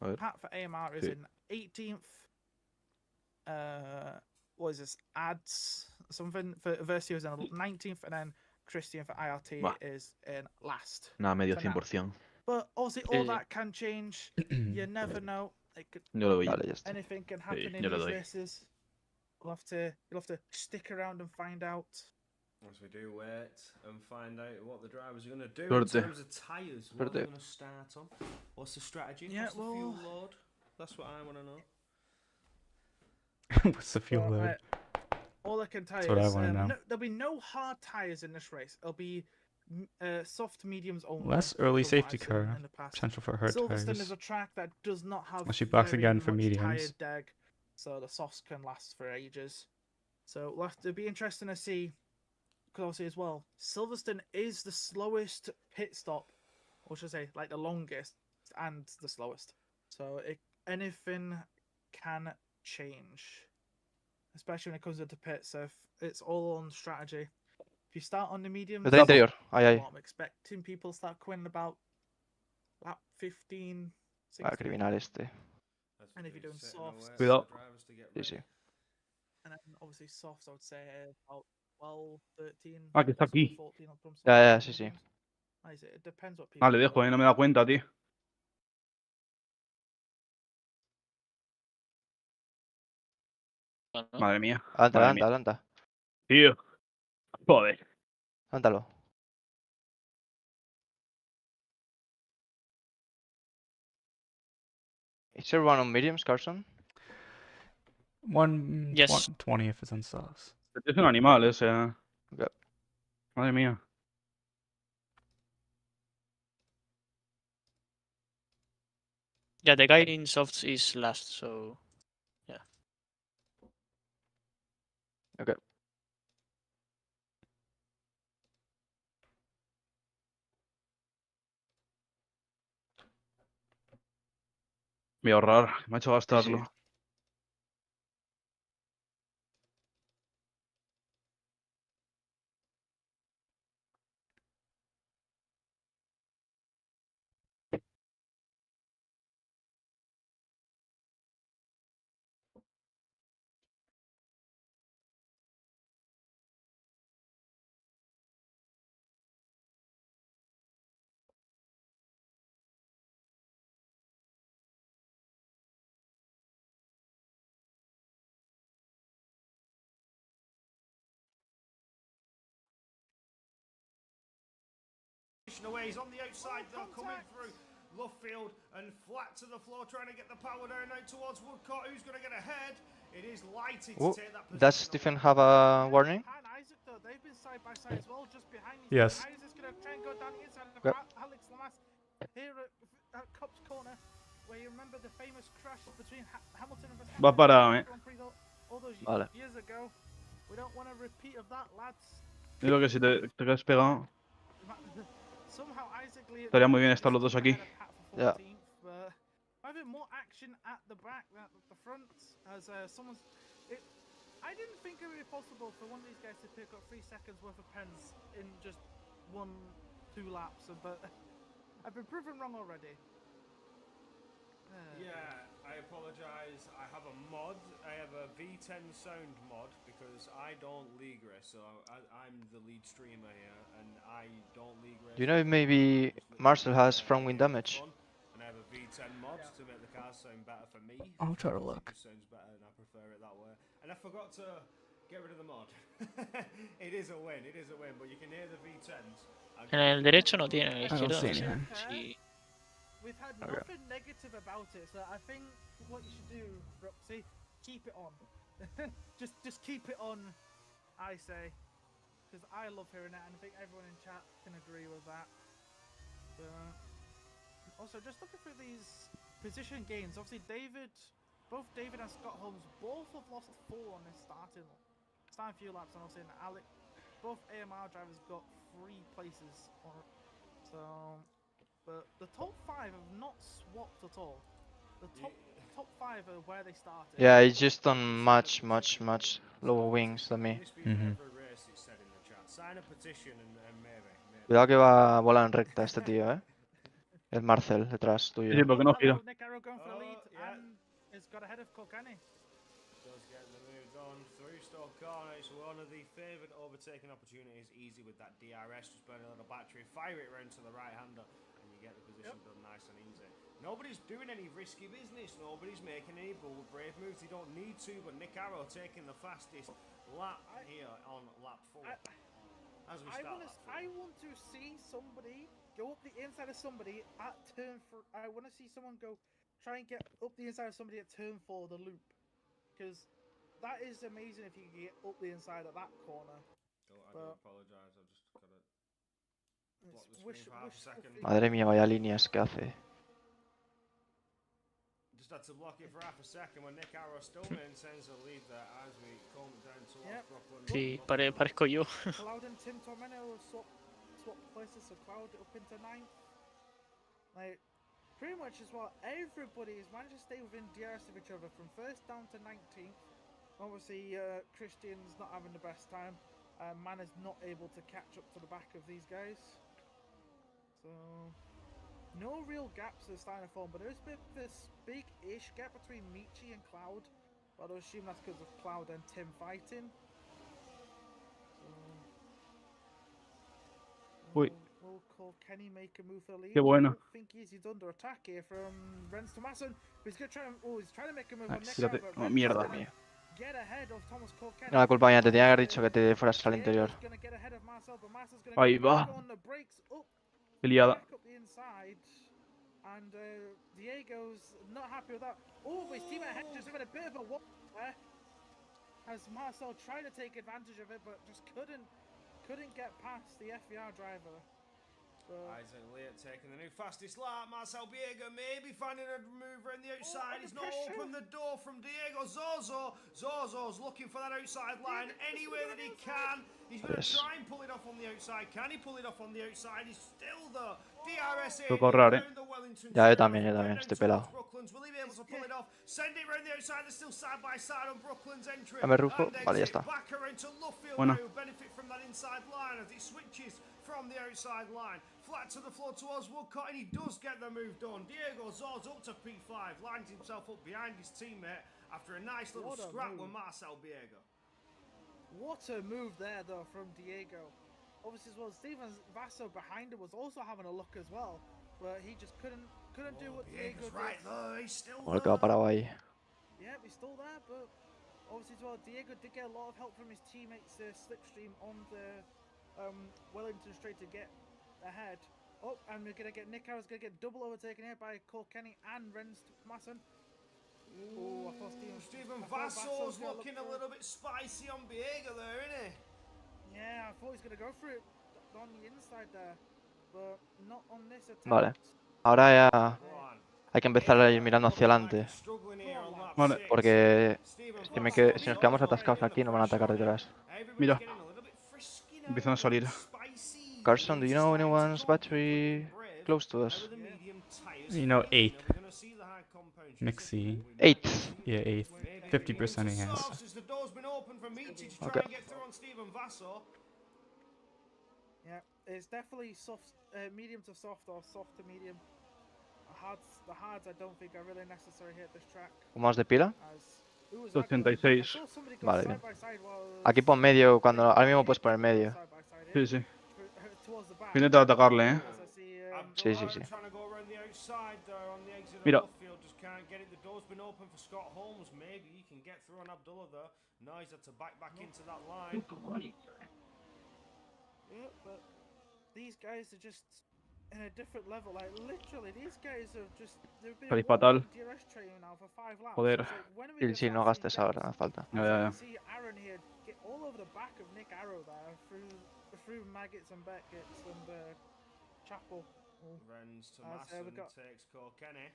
A ver. Pat for AMR is Sí. in 18th. What is this? Ads something for Versio is in 19th, and then Christian for IRT Bah. is in last. Nada, medio For now. 100%. But obviously, all that can change. You never know. It could, Yo le doy. Vale, ya está. anything can happen in yo le these doy. races. You'll have to stick around and find out. As we do wait and find out what the drivers are going to do Suerte. in terms of tyres, what are they Suerte. going to start on? What's the strategy? Yeah, What's the fuel well- load? That's what I want to know. What's the fuel Well, load? right, all I can tell That's you what I is wanna know. there'll be no hard tires in this race. It'll be soft mediums only. Less early from what safety I've seen car. in the past. Potential for hurt Silverstone is tires. a track that does not have Unless you box very again for much tire mediums. deg, so the softs can last for ages. So we'll have to be interesting to see, because obviously as well, Silverstone is the slowest pit stop, or should I say, like the longest and the slowest. So anything can change, especially when it comes into pit. So if it's all on strategy. If you start on the mediums, Vete interior. Ahí, ahí. well, I'm expecting people start quitting about lap 15, Ah, 16. criminal este. As And we if you're do, doing sitting away softs- for the Cuidado. drivers to get Sí, ready. sí. And then obviously softs, I would say about 12, 13. Ah, que está possibly aquí. 14 from Ya, ya, softs to sí, sí. mediums. Like I say, it depends what people Ah, le dejo, do. no me da cuenta, tío. ¿no? Madre mía. Adelanta, Madre mía. adelanta, adelanta. Tío. Joder. Adelántalo. Is everyone on mediums, Carson? 1 Yes. 20 if it's on softs. Es un animal ese. Yep. Madre mía. Yeah, the guy in softs is last, so yeah. Okay. Voy a ahorrar. Me ha hecho Sí, sí. gastarlo. Away. He's on the outside though, coming through Luffield and flat to the floor, trying to get the power down out towards Woodcourt. Who's going to get ahead? It is Lighty to Oh, take that position. does Stephen have a warning? Behind Isaac, though, they've been side by side as well, just behind him. Yes. Isaac's going to try and go down the inside of Yep. Alex Lamas here at Cop's Corner, where you remember the famous crash between Hamilton and Verstappen. Va para, Grand Prix all those Vale. years ago. We don't want a repeat of that, lads. Digo que si te quedas pegado. Somehow Isaac Lee Estaría muy bien estar los dos aquí. Yeah. But having more action at the back than at the front, as someone's. I didn't think it would be possible for one of these guys to pick up 3 seconds worth of pens in just 1-2 laps, but I've been proven wrong already. Yeah, I apologise. I have a mod. I have a V10 sound mod because I don't league race, so I'm the lead streamer here, and I don't league race. Do you know if maybe Marcel has front wing damage? And I have a V10 mod to make the cars sound better for me. I'll try to because look. It just sounds better, and I prefer it that way. And I forgot to get rid of the mod. It is a win. It is a win, but you can hear the V10s. En el derecho no tiene, en el I don't izquierdo see no sé. anything. Sí. We've had Okay. nothing negative about it, so I think what you should do, Roxy, keep it on. just keep it on, I say, because I love hearing it, and I think everyone in chat can agree with that. Also, just looking through these position gains, obviously both David and Scott Holmes both have lost 4 on this starting few laps, and obviously Alec, both AMR drivers got 3 places on. So. But the top 5 have not swapped at all. The top 5 are where they started. Yeah, it's just on much lower wings than me. Sign a petition and maybe. Cuidado que va a volar en recta este tío, El Marcel detrás tuyo. Sí, porque no gira. Nick Arrow going for the lead, yeah. and has got ahead of Colcani. Does get the move on through Stoke Corner. It's one of the favoured overtaking opportunities. Easy with that DRS, just burn a little battery, fire it round to the right hander, and you get the position done nice and easy. Nobody's doing any risky business. Nobody's making any bold, brave moves. They don't need to. But Nick Arrow taking the fastest lap here on lap 4. As we start lap 4. I want to see somebody go up the inside of somebody at turn 4. I want to see someone try and get up the inside of somebody at turn 4, the loop. Because that is amazing if you can get up the inside of that corner. Oh, I do apologise. I've just got to block the screen for half a second. Madre mía, vaya líneas que hace. Just had to block it for half a second when Nick Arrow still maintains the lead there as we come down towards Brooklyn. Sí, parezco yo. Cloud and Tim Tormento swap places, so Cloud up into 9th. Like, pretty much as well, everybody has managed to stay within DRS of each other from 1st down to 19th. Obviously, Christian's not having the best time. Man is not able to catch up to the back of these guys. So, no real gaps are starting to form, but there's this big-ish gap between Michi and Cloud. But I assume that's because of Cloud and Tim fighting. Uy. Will Kenny make a move for the lead? Qué bueno. I think he's under attack here from Renz Thomason. He's going to try he's trying to make a move on Nick Fíjate, Arrow, but oh, Renz mierda. is gonna get ahead of Thomas Kilkenny. No, la culpa mía, te tenía que haber dicho que te fueras al interior. Diego's gonna get ahead of Marcel, but Marcel's gonna Ahí go back va. on the brakes up, Qué liada. back up the inside. And Diego's not happy with that. Oh, but his teammate ahead just having a bit of a walk there. As Marcel tried to take advantage of it, but just couldn't get past the FVR driver. Isaac Lear taking the new fastest lap. Marcel Biega maybe finding a mover in the outside. He's not opened the door from Diego Zozo. Zozo's looking for that outside line any way that he can. He's going to try and pull it off on the outside. Can he pull it off on the outside? He's still the DRS Puedo correr, down the Wellington Ya, yo Straight, también, estoy pelado. Brooklands. Will he be able to pull it off? Send it round the outside. They're still side by side on Brooklands entry. Dame Rufo. Vale, ya está. Back around to Luffield Bueno. now. Benefit from that inside line as it switches from the outside line. Flat to the floor towards Woodcock, and he does get the move done. Diego Zorz up to P5, lines himself up behind his teammate after a nice little scrap with Marcel Biega. What a move there, though, from Diego. Obviously, as well, Steven Vasso behind him was also having a look as well, but he just couldn't do what Diego did. Right though, he's still Joder, que va parado ahí. Yeah, he's still there, but obviously as well, Diego did get a lot of help from his teammates' slipstream on the Wellington Straight to get ahead. Oh, and we're gonna get Nick Arrow's gonna get double overtaken here by Kilkenny and Renz Thomason. Oh, I thought Steven Vasso's looking a little bit spicy on Biega there, isn't he? Yeah, I thought he was gonna go for it on the inside there, but not on this attempt. Vale. Ahora ya hay que empezar a ir mirando hacia adelante. Vale. Porque si nos quedamos atascados aquí nos van a atacar detrás. Mira. Empiezan a salir. Carson, do you know anyone's battery close to us? You know, 8th. Mixie. 8th. Yeah, 8th. 50% he has. Okay. Yeah, it's definitely soft, medium to soft or soft to medium. The hards I don't think are really necessary here at this track. ¿Más de pila? 86. Vale, bien. Aquí pon medio, cuando ahora mismo puedes poner medio. Sí, sí. Voy a intentar atacarle, eh. Sí, sí, sí. Mira. Yeah, but these guys are just in a different level. Like literally, these guys have they've been fatal. DRS training now for 5 laps. Joder. So when are we Sí, no gastes ahora, no hace falta. Ya, ya, ya. See Aaron here get all over the back of Nick Arrow there through Maggots and Beckett's and Chapel. Renz Thomason takes Kilkenny.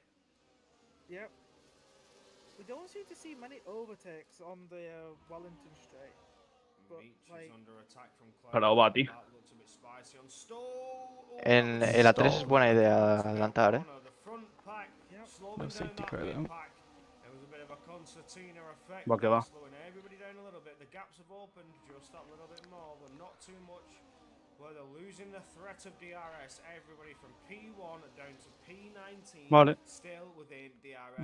Yep. We don't seem to see many overtakes on the Wellington Straight. But, like, Para Obati. En el A3 es buena idea adelantar, ¿eh? No safety car though. Va que va. Vale.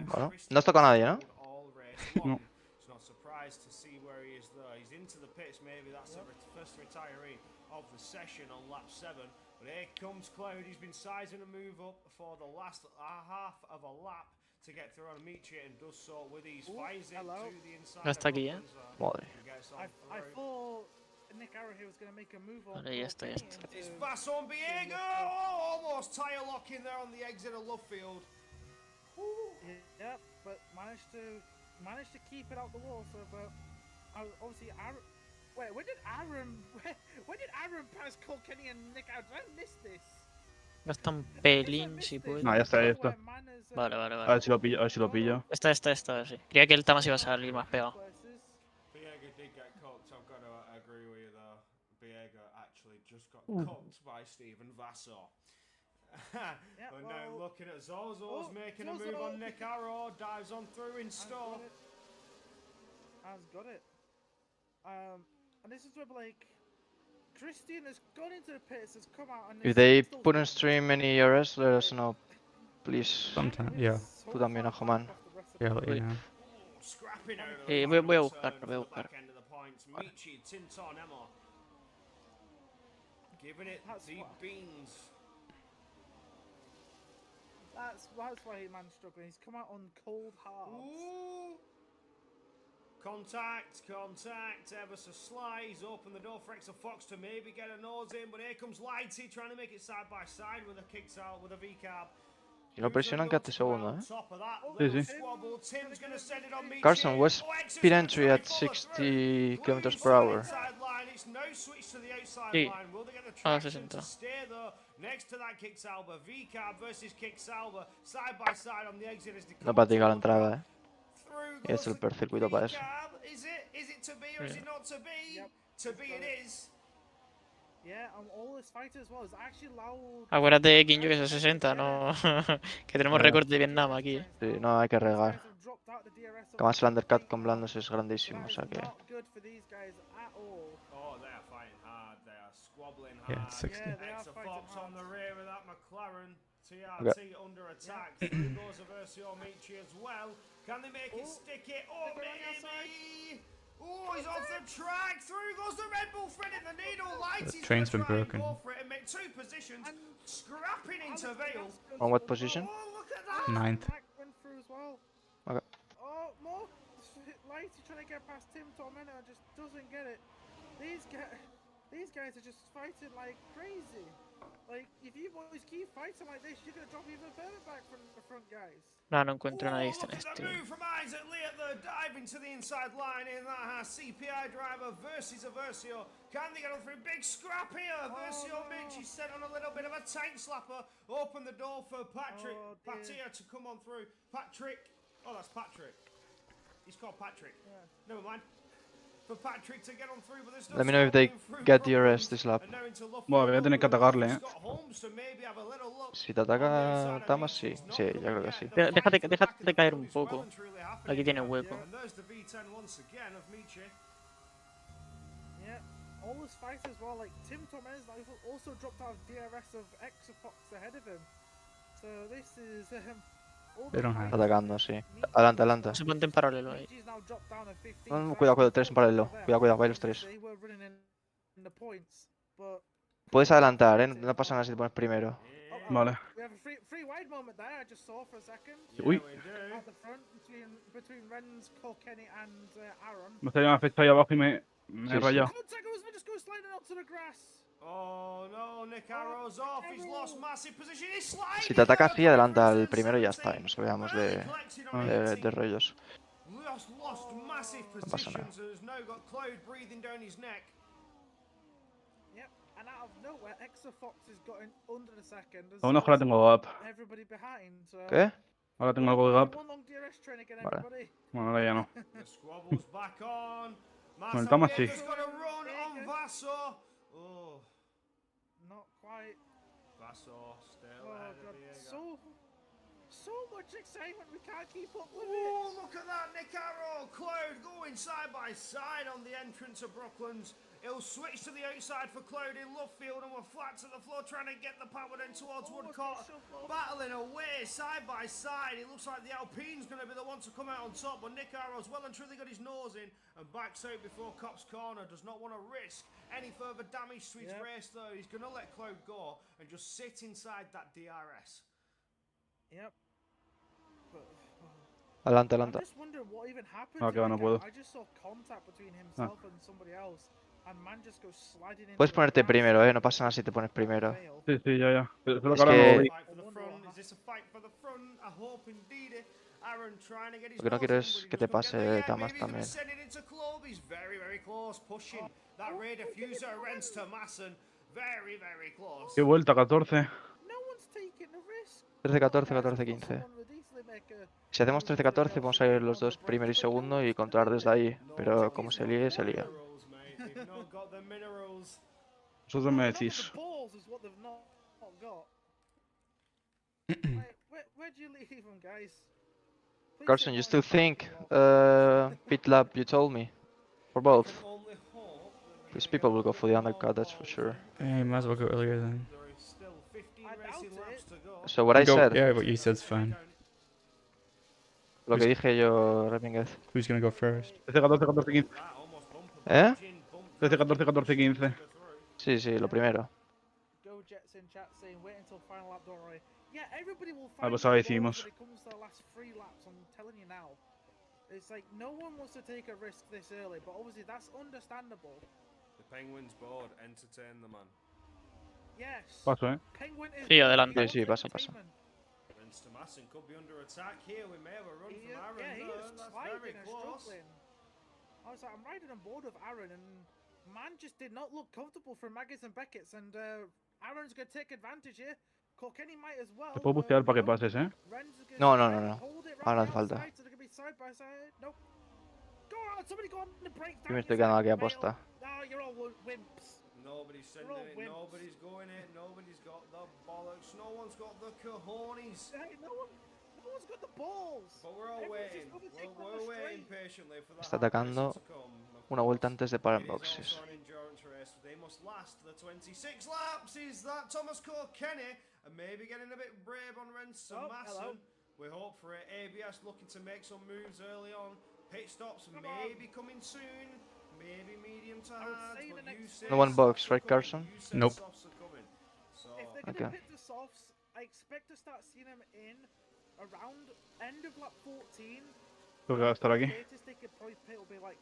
Bueno, no has tocado a nadie, ¿no? No. Not surprised to see where he is though. He's into the pits, maybe that's the first retiree of the session on lap 7. But here comes Cloud. He's been sizing a move up for the last half of a lap to get through on Amici and does so with ease. Fires it to the inside Ya of está aquí, ¿eh? Lorenzo. Madre. And gets I on through. thought Nick Arrow here was going to make a move on. Vale, ya está, ya está. It's Vaso and Biega. Oh, almost tyre locking there on the exit of Love Field. Yeah, but managed to keep it out the water. But obviously, Aaron. Wait, when did Aaron pass Kilkenny and Nick Arrow? Did I miss this? Gasta un pelín si puede. No, ya está, ya está. Vale, vale, A vale. ver si lo pillo, a ver si lo pillo. Esta, sí. Creía que el Tamas iba a salir más pegado. Biega did get cooked. I've got to agree with you there. Biega actually just got cooked by Stephen Vassar. But now looking at Zozo's making a move on Nick Arrow, dives on through in store. Has got it. And this is where like Christian has gone into the pits, has come out and If they put on stream any ERS, let us know, please. Sometimes, yeah. Tú también, ojo, man. Yeah, I'll let you know. Scrapping out of voy a the final buscar, turn voy a for the buscar. back end of the points. Michi, Tinton, Emma. Giving it the beans. That's why man's struggling. He's come out on cold hard. Ooh. Contact, ever so slight. He's opened the door for Exo Fox to maybe get a nose in, but here comes Lighty trying to make it side by side with a kicks out with a V-cab. Si lo presionan, quédate segundo, eh. Sí, sí. Carson, what's speed entry at 60 kilometers per hour? Sí. A 60. No practica la entrada, eh. Y es el peor circuito para eso. Acuérdate, Kinjo, que es a 60, no. Que tenemos récord de Vietnam aquí. Sí, no hay que regar. Además el undercut con blandos es grandísimo, o sea que... Yeah, it's 60. Fox on the rear of that McLaren. TRT Okay. under attack. Through goes Aversio Michi as well. Can they make it sticky? Oh, maybe! Oh, he's off the track. Through goes the Red Bull threading the needle. Lighty's train's been gonna try and broken. go for it and make two positions. Scrapping into Vale. On what position? Oh, look at that! 9th. Okay. Oh, more Lighty trying to get past Tim Tormento and just doesn't get it. These guys are just fighting like crazy. Like, if you boys keep fighting like this, you're gonna drop even further back from the front guys. No, no encuentro nadie Look en at the este. move from Isaac Lee at the diving to the inside line in that CPI driver versus Aversio. Can they get on through? Big scrap here. Aversio Mitch, he's sent on a little bit of a tank slapper. Open the door for Patrick. Patia to come on through. Patrick. Oh, that's Patrick. He's called Patrick. Yeah. Never mind. For Patrick to get on through, but there's no Let me know if they get the arrest this lap. Bueno, voy a tener que atacarle, eh. Si te ataca Tamas, sí. Sí, yo creo que sí. Déjate caer un poco. Aquí tiene hueco. Yeah, all this fight as well. Like Tim Tormento also dropped out of DRS of Exofox ahead of him. So this is They don't have. Está atacando, sí. Adelante, adelante. Se ponte en paralelo ahí. Cuidado, 3 en paralelo. Cuidado, vais los 3. Puedes adelantar, no pasa nada si te pones primero. Vale. Uy. Me está llamando fecha ahí abajo y me he rayado. Oh no, Nick Arrow's off. He's lost massive position. He's sliding. Si te ataca así, adelanta al primero y ya está. Y nos olvidamos de rollos. Lost massive positions. Has now got Cloud breathing down his neck. Yep, and out of nowhere, Exofox has gotten under the second. Aún ahora tengo gap. Everybody behind. So ¿Qué? Ahora tengo algo de gap. Vale. Bueno, ahora ya no. The squabble's back on. Con el Tamas sí. He's got a run on Vaso. Oh. Not quite. Vaso still Oh ahead god, of Diego. so much excitement, we can't keep up with it. look at that, Nick Arrow, Cloud going side by side on the entrance of Brooklands. He'll switch to the outside for Cloud in left field, and we're flat to the floor trying to get the power then towards Woodcourt. Battling away side by side. It looks like the Alpine's going to be the one to come out on top, but Nick Arrow's well and truly got his nose in and backs out before Cop's corner. Does not want to risk any further damage to his race though. He's going to let Cloud go and just sit inside that DRS. Yep. Adelante, I'm adelante. just wondering what even happened No, to que va, that no guy. puedo. I just saw contact between himself and somebody else, and man just goes sliding into Puedes the ponerte grass. primero, no pasa nada si te pones primero. Fail. Sí, sí, ya, ya. Pero solo Es que ahora no lo que- vi. Fight for the front. Is this a fight for the front? I hope indeed. Aaron trying to get his Lo que no nose quiero in, es but he que just te couldn't get pase there yet. Tamas Maybe he's gonna también. send it into Club. He's very, very close, pushing that Ray diffuser Rens to Masson. Very, very close. Qué vuelta, 14. No one's taking the risk. 13-14, Guys, I thought 14-15. someone would easily make a Si hacemos move into 13-14 the vamos rails a and ir get los over dos the primero y break, but no segundo one's y gonna controlar do desde it. ahí. No, Pero Tom's como se not líe, got se the lía. minerals, mate. They've not got the minerals. Vosotros me No, decís. the balls is what they've not got. Like, where do you leave them, guys? Please Carson, say you not still in the parking think lot. pit lap you told me? For I both? can only hope that These they're people gonna will go get for the all undercut, that's for balls sure. in. Yeah, you might as well go earlier then. There is still 15 I doubt racing laps it. to go. So what I Go, said, yeah, what you said's fine. lo que dije yo, Remínguez. Who's gonna go first? 13, 14, 14, 15. That almost bumped ¿Eh? Jin bumped 13, 14, Grafton, 14, 15. took her through. Sí, sí, lo primero. Go Jets in chat saying wait until final lap, don't worry. Yeah, everybody will Ah, find pues the ahora balls hicimos. when it comes to the last 3 laps. I'm telling you now. It's like no one wants to take a risk this early, but obviously that's understandable. The Penguins board, entertain the man. Yes. Paso, Penguin is Sí, adelante. pure Sí, sí, pasa, pasa. entertainment. Rens to Masson could be under attack here. We may have a run He, from Aaron. yeah, he there. is That's sliding very and close. struggling. I was like, I'm riding on board with Aaron, and man just did not look comfortable for Maggots and Beckett's, and Aaron's gonna take advantage here. Kilkenny might as well. Te puedo bustear para que pases, ¿eh? Ren's gonna No, no, try no, and no. hold it Ahora round hace the falta. outside, so they're gonna be side by side. Nope. Go on, somebody go on the break Yo me down estoy your quedando side, aquí a male. posta. No, you're all wimps. Nobody's sending all it. wimps. Nobody's going it. Nobody's got the bollocks. No one's got the cojones. Hey, no one's got the balls. But we're all Everyone's waiting. just overtaken on We're the waiting straight. patiently for that Está hard racing atacando to come. Of una vuelta course, antes de parar it en is boxes. also an endurance race. They must last the 26 laps. Is that Thomas Kilkenny? And maybe getting a bit brave on Rens Oh, Masson. hello. We hope for it. ABS looking to make some moves early on. Pit stops Come maybe coming soon. Maybe medium to I would hard. say But the you next say No one softs box, are right, coming. Carson? You said Nope. softs are coming. So If they're Okay. gonna pit the softs, I expect to start seeing them in around end of lap 14. Tengo que estar aquí. Latest they could probably pit will be like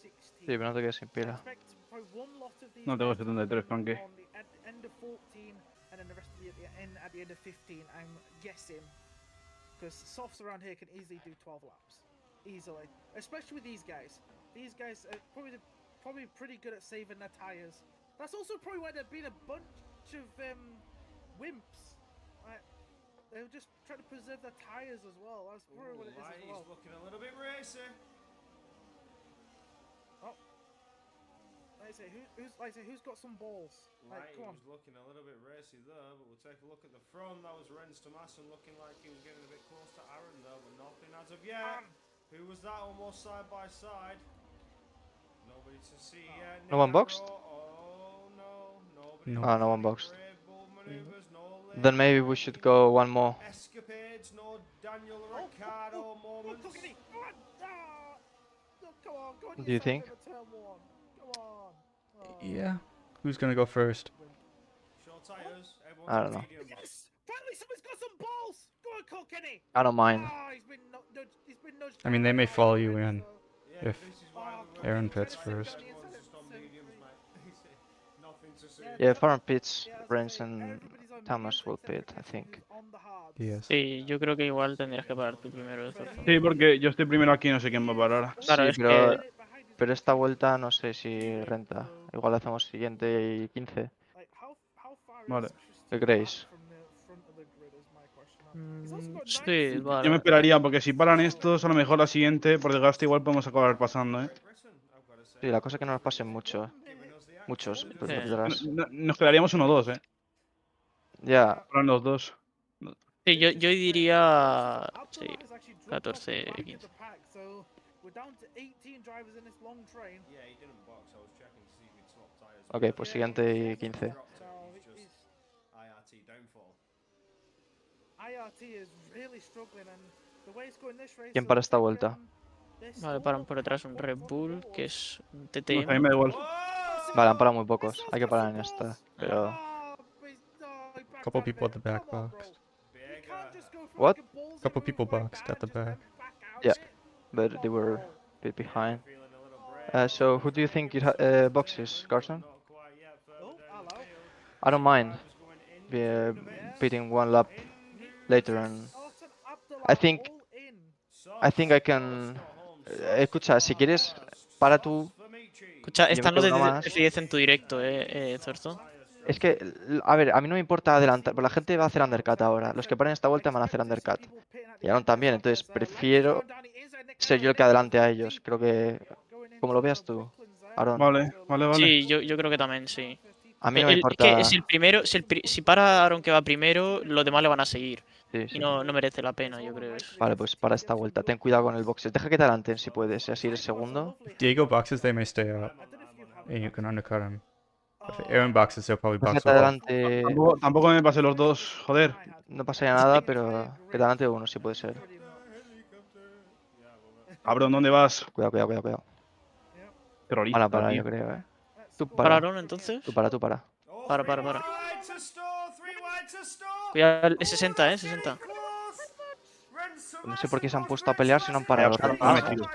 16. Sí, pero no te quedes sin I pila. expect probably one lot of these No tengo guys to 73, come in Frankie. on the end of 14, and then the rest of the at the end of 15. I'm guessing because softs around here can easily do 12 laps, easily. Especially with these guys. These guys are probably pretty good at saving their tires. That's also probably why there've been a bunch of wimps. Like, they were just trying to preserve their tires as well. That's probably what it is as Light well. is looking a little bit racy. Like I say, who's got some balls? Like, Light come on. was looking a little bit racy there, but we'll take a look at the front. That was Rens Tomason looking like he was getting a bit close to Aaron there, but nothing as of yet. Who was that almost side by side? Nobody to see yet. No one boxed? Oh no, nobody. No. Ah, no one boxed. Brave bull maneuvers, no late Then maybe we should go one more. escapades, no Daniel Oh, Ricciardo moments. Kilkenny, go on! Ah! No, come on, go on. Do you think? Turn one. Come on. Oh. Yeah. Who's gonna go first? Short tires. Everyone's I don't know. mediums. Yes! Finally, someone's got some balls. Go on, Kilkenny. I don't mind. Ah, he's been nudged. He's been nudged. I mean, they may by follow the you Reds, in. so- Yeah, If this is why we were Aaron trying pits to first. get everyone just on mediums, mate. Nothing to see. Yeah, if Aaron pits, Yeah, as I Rens say, and everybody's on Thomas mediums will except for pit, I Keston, think. who's on the hards. Yes. Sí, yo creo que igual tendrías que parar tú primero de todas formas. Sí, porque yo estoy primero aquí, no sé quién va a parar. Claro, Sí, es pero, que pero esta vuelta no sé si renta. Igual hacemos siguiente y 15. Like, how far Vale. is ¿Qué Christian creéis? back from the front of the grid is my question. He's also got sí, 9 Yo me vale. esperaría, porque si paran estos, a lo mejor la siguiente, por desgaste, igual podemos acabar pasando, ¿eh? Sí, la cosa es que no nos pasen mucho. Muchos por Sí. detrás. Nos quedaríamos 1-2, ¿eh? Ya, Paran los dos. Sí, yo diría... Abdullah Sí. has actually 14, back of 15. the pack, so we're down to 18 drivers in this long train. Yeah, he didn't box. I was checking to see if he'd swap tires. Ok, pues siguiente y 15. So he's IRT downfall. IRT is really struggling, and the way it's going this race. ¿Quién para esta vuelta? Vale, paran por detrás un Red Bull, que es un No, a TTM. mí me da igual. Vale, han parado muy pocos. Hay que parar en esta. Pero. Couple people at the back box. What? Couple people boxed at the back. Yeah, but they were a bit behind. So who do you think it boxes, Carson? I don't mind beating one lap later, and I think I can. Escucha, si quieres, para tú. Escucha, Yo están meto los de uno más. F10 en tu directo, Zorzo. Es que, a ver, a mí no me importa adelantar, pero la gente va a hacer undercut ahora. Los que paren esta vuelta van a hacer undercut. Y Aaron también, entonces prefiero ser yo el que adelante a ellos. Creo que, como lo veas tú, Aaron. Vale, vale, vale. Sí, yo creo que también, sí. A mí no me Es que importa. es el primero, si para Aaron que va primero, los demás le van a seguir. Sí, Y sí. no merece la pena, yo creo eso. Vale, pues para esta vuelta, ten cuidado con el boxes. Deja que te adelanten si puedes, y así eres segundo. If Diego boxes, they may stay up, and you can undercut him. If Aaron boxes, they'll probably Deja que box te over. adelante. Tampoco me pasen los dos, joder. No pasaría nada, pero que te adelante uno si puede ser. Cabrón, ¿dónde vas? Cuidado, cuidado, cuidado, cuidado. Terrorista, Van a parar, tío. yo creo, Tú ¿Para para. Aaron entonces? Tú para, tú para. Para. Cuidado, el 60, 60. No sé por qué se han puesto a pelear si no han parado. Vaya, Ah, me he metido.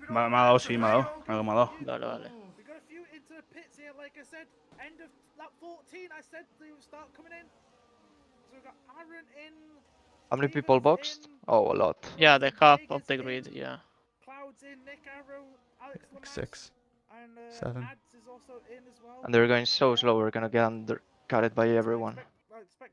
Me ha dado, sí, me ha dado. Algo me ha dado. Vale, vale. We got a few into the pits here, like I said. End of lap 14, I said they would start coming in. So we've got Aaron in. How many people boxed? Oh, a lot. Yeah, the half of the grid, yeah. Clouds in, Nick Arrow, Alex Like Lamas, 6, and 7. Ads is also in as well. And they're going so slow, we're gonna get undercutted by everyone. I expect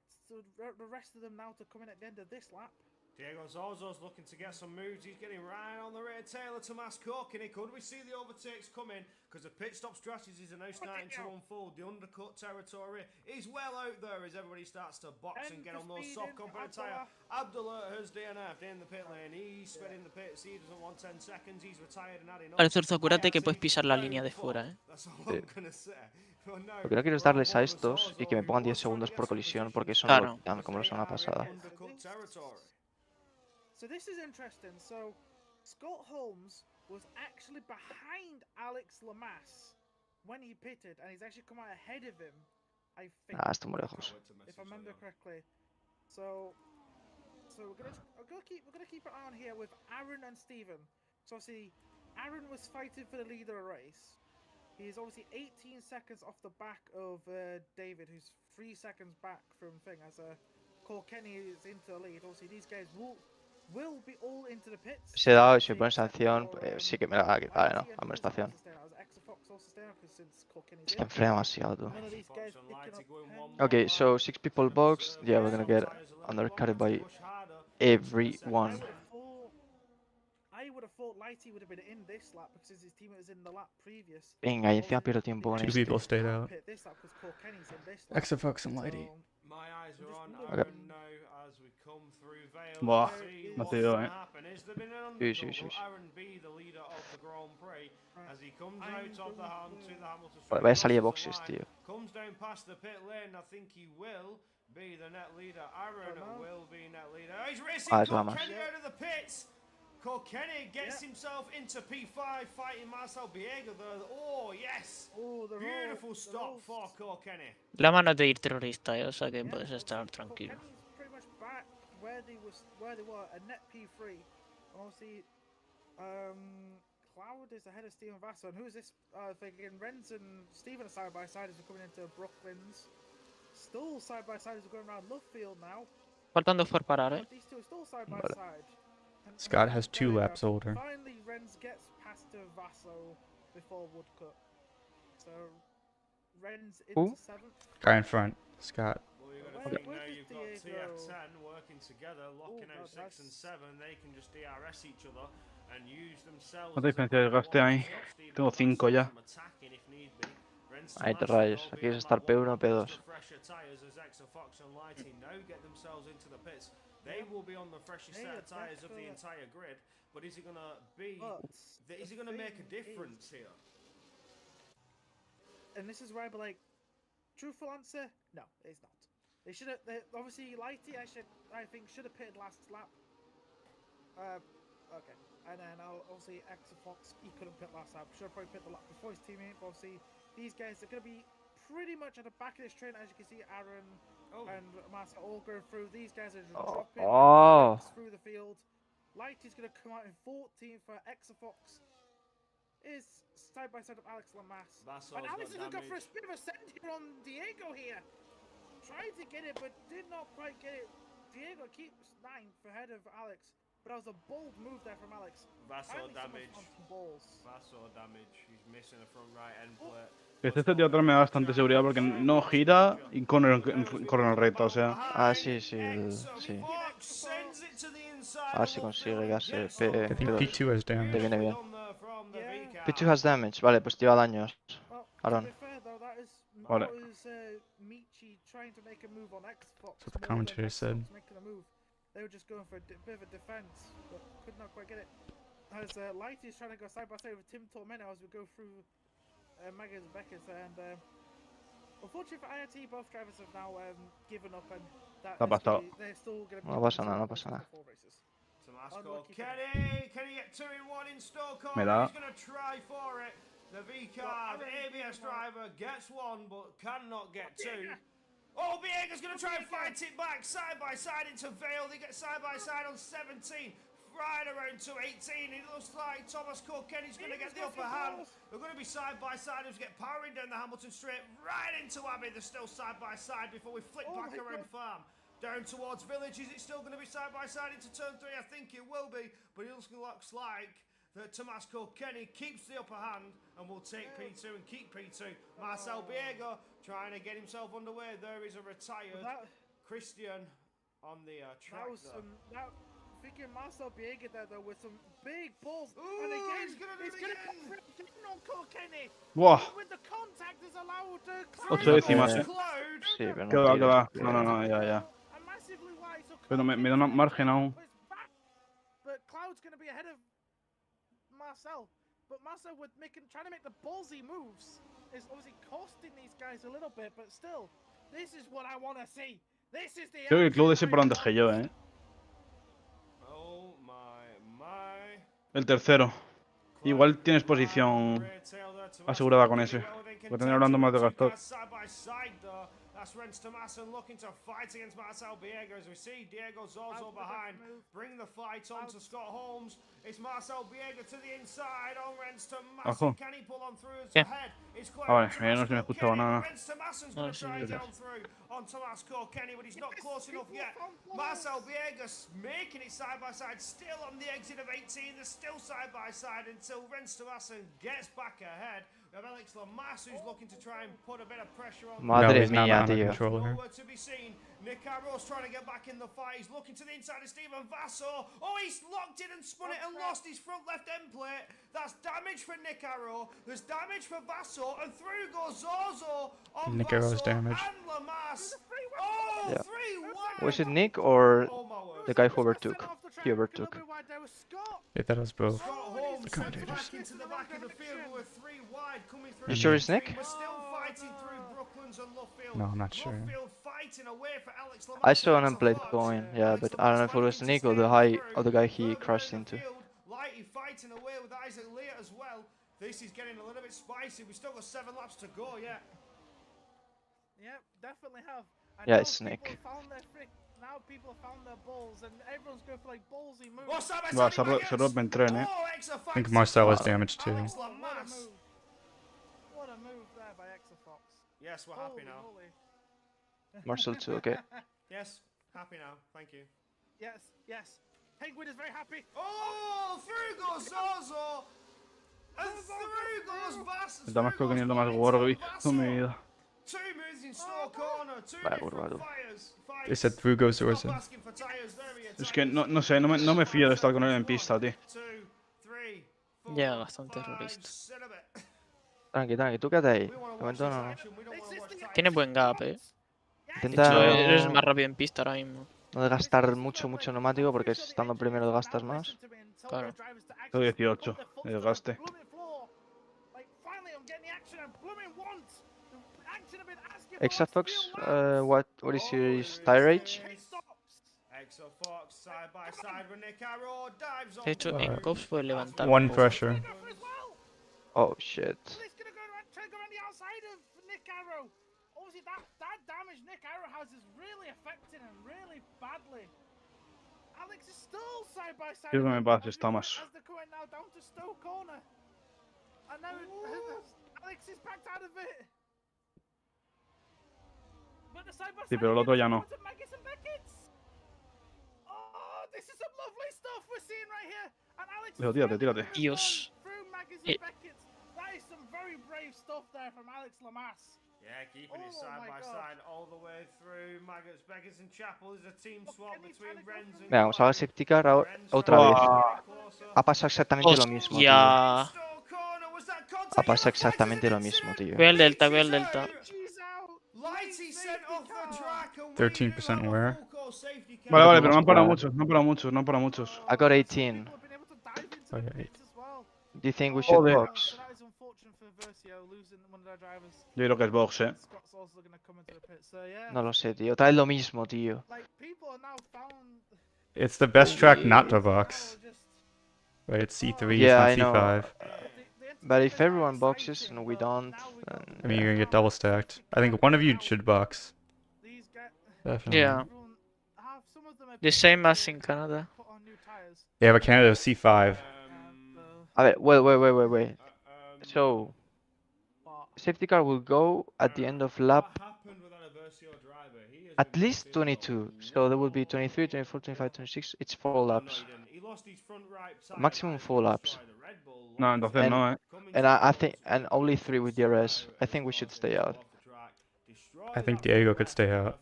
the rest of them now to come in at the end of this lap. Diego Zorzo's looking to get some moves. He's getting right on the rear tail of Tomas Korkini. Could we see the overtakes coming? Because the pit stop strategies are now starting to unfold. The undercut territory is well out there as everybody starts to box and get on those soft component tyre. Abdullah has DNF'd in the pit lane. He's sped in the pits. He doesn't want 10 seconds. He's retired and adding up. Vale, Zorzo, acuérdate que puedes pisar la línea de fuera, That's all I'm gonna say. But no, Lo que no quiero es darles a estos y que me pongan 10 segundos por colisión, porque eso no Claro. lo quitan como la semana pasada. undercut territory. So this is interesting. So Scott Holmes was actually behind Alex Lamas when he pitted, and he's actually come out ahead of him. I think, Ah, está muy lejos. if I remember correctly. So we're gonna keep it on here with Aaron and Steven. So obviously, Aaron was fighting for the leader of the race. He's obviously 18 seconds off the back of David, who's 3 seconds back from thing. As Kenny is into the lead. Obviously, these guys will be all into the pits. Si he dado y si me ponen sanción, sí que me la van a quitar. Vale, no, amonestación. Es que enfrena demasiado, tú. Okay, so 6 people boxed. Yeah, we're gonna get undercutted by everyone. I would have thought Lighty would have been in this lap because his teammate was in the lap previous. Venga, y encima pierdo tiempo con 2 este. people stayed out. This lap because Kenny's in this lap. Extra Fox and Lighty. My eyes are on Okay. Aaron now as we come through Vale. Buah, See no what's te digo, gonna happen. Is there been an Sí, sí, undercut? sí, Will sí. Aaron be the leader of the Grand Prix as he comes out of the Hamilton Vale, Straight, vaya salida de crosses the boxes, line, tío. comes down past the pit lane. I think he will be the net leader. Aaron will be net leader. He's racing Ah, es Lamas. Kenny out of the pits. Kenny gets himself into P5, fighting Marcel Biega there. Oh, yes! Oh, they're Beautiful all, stop for Kenny. La mano es de ir terrorista, o sea que puedes estar tranquilo. Kenny's pretty much back where they were, a net P3. And obviously, Cloud is ahead of Steven Vassar. And who's this? Thinking Renz and Steven are side by side as we're coming into Brooklyn's. Still side by side as we're going around Lovefield now. Faltan 2 por parar, But these two are still side by Vale. side. And Scott has 2 there we go. laps older. Finally, Renz gets past to Vasso before Woodcut. So Renz Who? into 7th. Guy in front, Scott. Well, you're going to Okay. think now you've got Diego? TF10 working together, locking out 6 and 7. They can just DRS each other and use themselves. ¿Cuánta diferencia de desgaste hay? Tengo 5 ya. Ahí te rayes. Aquí es estar P1 o P2. They will be on the freshest set Yeah, of tyres of the that's entire grid, but is he going to be... But Is he the going to make a thing difference is- here? And this is where I'd be like, truthful answer, no, it's not. They should have. Obviously, Lighty, I think, should have pitted last lap. Okay. And then obviously Fox, he couldn't pit last lap. Should have probably pit the lap before his teammate. But obviously, these guys are going to be pretty much at the back of this train. As you can see, Aaron and Marcel all going through. These guys are just dropping through the field. Lighty's going to come out in 14th for Fox. Is side by side of Alex Lamas. And Alex is going to go for a bit of a send here on Diego here. Tried to get it, but did not quite get it. Diego keeps 9th ahead of Alex, but that was a bold move there from Alex. Vaso damage. Vaso damage. He's missing a front right end plate. Este tío atrás me da bastante seguridad porque no gira y corre en el recto, o sea. Ah, sí. A ver si consigue gas I think P2 has Te damage. viene bien. P2 has damage, vale, pues lleva daños. Aaron. Vale. That's what the commentator said. They were just going for a bit of a defense, but could not quite get it. As Lighty is trying to go side by side with Tim Tormento as we go through Maggers and Beckers, and unfortunately for IRT, both drivers have now given up, and they're still going to be. No pasa nada, no pasa nada. Tomasco, Kenny! Can he get 2 in 1 in Stoke? Me da. He's going to try for it. The V-Card ABS driver gets 1, but cannot get 2. Oh, Viega's going to try and fight it back, side by side into Vale. They get side by side on 17. Right around to 18. It looks like Thomas Kenny's going to get the upper hand. They're going to be side by side as we get powering down the Hamilton straight right into Abbey. They're still side by side before we flick back around Farm. Down towards Village. Is it still going to be side by side into turn 3? I think it will be. But it looks like that Tomasco Kenny keeps the upper hand and will take P2 and keep P2. Marcel Biego trying to get himself underway. There is a retired Christian on the track. Thinking Marcel Biego there though with some big balls. Ooh, and again, he's gonna do it again. On Kilkenny. Buah. With the contact is allowed. 8 décimas, Sí, pero Que va, no que va. tires. No, ya. A massively wide, so Pero me da un margen aún. But Cloud's going to be ahead of Marcel. But Marcel with trying to make the ballsy moves is obviously costing these guys a little bit, but still, this is what I want to see. This is the. Creo que Claude es por antes que yo, Oh my. El tercero. Igual tienes posición asegurada con ese. Porque tendré hablando más de Gastor. That's Renz Tomasin looking to fight against Marcel Biego as we see Diego Zorzo behind. Bring the fight on to Scott Holmes. It's Marcel Biego to the inside on Renz Tomasin. Can he pull on through his head? It's Vale, ya no se me escuchaba nada. Renz Tomasin's going to try and get on through on Tomasco Kenny, but he's not close enough yet. Marcel Biego making it side by side, still on the exit of 18. They're still side by side until Renz Tomasin gets back ahead. We have Alex Lamas who's looking to try and put a bit of pressure on. Madre he's not mía, on the tío. controller. Nowhere to be seen. Nick Arrows trying to get back in the fight. He's looking to the inside of Stephen Vasso. Oh, he's locked in and spun it and lost his front left end plate. That's damage for Nick Arrow. There's damage for Vasso, and through goes Zozo on Nick Vasso Arrow's damage. and Lamas. Oh, Yeah. 3-1. Was it Nick or Oh my word. the guy who overtook? He overtook. I thought it was both. Scott Holmes commentators. back into the back of the field. We're 3 wide coming through. You sure it's Nick? We're still fighting through Brooklands and Luffield. No, I'm not sure. Luffield fighting away for Alex Lamas. I saw an unplayed point, yeah, but I don't know if it was Nick or the guy he crashed into. Lighty fighting away with Isaac Lear as well. This is getting a little bit spicy. We've still got 7 laps to go yet. Yep, definitely have. And Yeah, now it's people Nick. have found now people have found their balls, and everyone's going for like ballsy moves. Oh, side by Va, side se rompe en tren, Oh, Exa I think fights Marcel was Wow. damaged too. Alex What a Lamas. move! What a move there by Exafox. Yes, we're happy now. Holy. Marcel too, okay. Yes, happy now. Thank you. Yes. Penguin is very happy. Oh, through goes Zozo. And through goes Vass. El Damasco que ni es lo más gordo que he visto en mi vida. 2 moves in store corner. 2 Vaya different curvado. fires. They said through goes Stop Orson. asking for tires. There he is. Es que no sé, no me fío de estar con él en pista, tío. 2, 3, 4, Ya, bastante 5, realista. 7. Tranqui, tú quédate ahí. We De wanna watch momento this no. action. We don't wanna watch tires. Tiene buen gap, eh. De Intenta. hecho, eres más rápido en pista ahora mismo. no de gastar mucho neumático, porque estando primero gastas más. Claro. 18 de desgaste. Exafox, what is your tire age? De hecho, en cops puedes levantar One poco. pressure. Oh shit. Obviously, that damage Nick Arrow has is really affecting him really badly. Alex is still side by side. Quiero que me pases, Thomas. As they're going now down to Stoke Corner. And now Alex is backed out of it. But the side by Sí, side pero el otro ya no. Oh, this is some lovely stuff we're seeing right here. And Alex Leo, tírate. Dios. through Maggis and Beckett. That is some very brave stuff there from Alex Lamas. Yeah, keeping it side by side all the way through. Maggots, Beggars and Chapel is a team swap between Renz and Venga, vamos a ver safety car otra vez. Ha pasado exactamente lo mismo, tío. Ya. Ha pasado exactamente lo mismo, tío. Ve el delta, ve el delta. 13% wear. Vale, pero no han parado muchos. I got 18. Oh, yeah, 8. Do you think we should Joder. box? Yo creo que es box, No lo sé, tío. Otra vez lo mismo, tío. It's the best track not to box. Right, it's C3, Yeah, I it's not know. C5. But if everyone boxes and we don't, then I mean, you're gonna get double stacked. I think one of you should box. Definitely. Yeah. The same as in Canada. Yeah, but Canada is C5. A ver, wait. So, safety car will go at the end of lap at least 22. So there will be 23, 24, 25, 26. It's 4 laps. Maximum 4 laps. No, entonces no, And I think, and only 3 with DRS. I think we should stay out. I think Diego could stay out.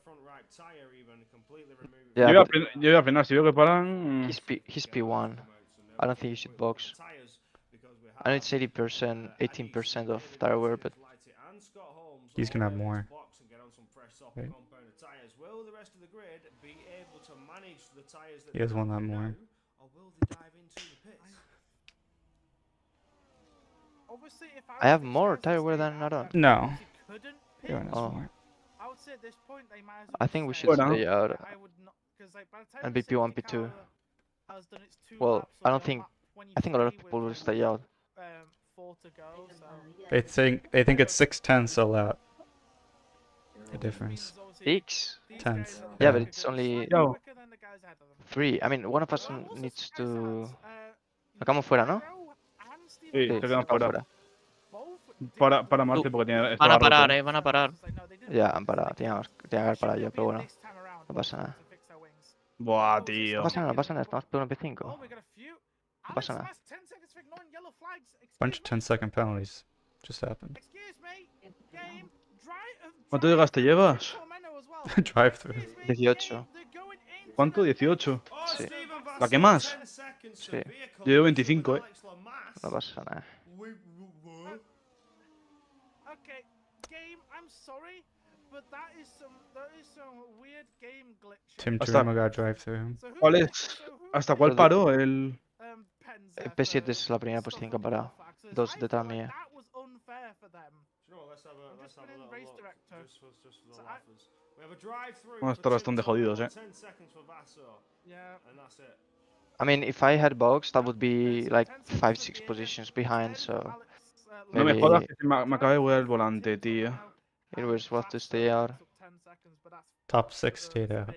Yeah, Yo but voy a frenar, si veo que paran. he's P1. I don't think you should box. I know it's 80%, 18% of tire wear, but He's gonna have more. Right. He has one lot more. I have more tire wear than Aaron. No. Everyone has Oh. more. I think we should Bueno. stay out and be P1, P2. Well, I don't think. I think a lot of people will stay out. They think it's 6 tenths a lap. The difference. 6? Tenths. Yeah, but it's only Yo. 3. I mean, one of us needs to. Acabamos fuera, ¿no? Sí, se quedan acabamos fuera. Para Marte porque tiene. Van a estaba parar, roto. van a parar. Ya, han parado. Tenía que haber parado yo, pero bueno. No pasa nada. Buah, tío. No pasa nada. Estamos por un P5. No pasa nada. Bunch of 10-second penalties just happened. ¿Cuánto desgaste llevas? Drive through. 18. ¿Cuánto? 18. Sí. ¿La que más? Sí. Yo llevo 25, No pasa nada. Okay, game, I'm sorry, but that is some weird game glitch. Tim Hasta- Turma got drive through. ¿Cuál es? ¿Hasta cuál paró? El. P7 es la primera posición que ha parado. 2 detrás mía. Vamos a estar bastante jodidos, I mean, if I had boxed, I would be like 5-6 positions behind, so No me maybe jodas que me acaba de volver el volante, tío. it was worth to stay out. Top 6 stayed out.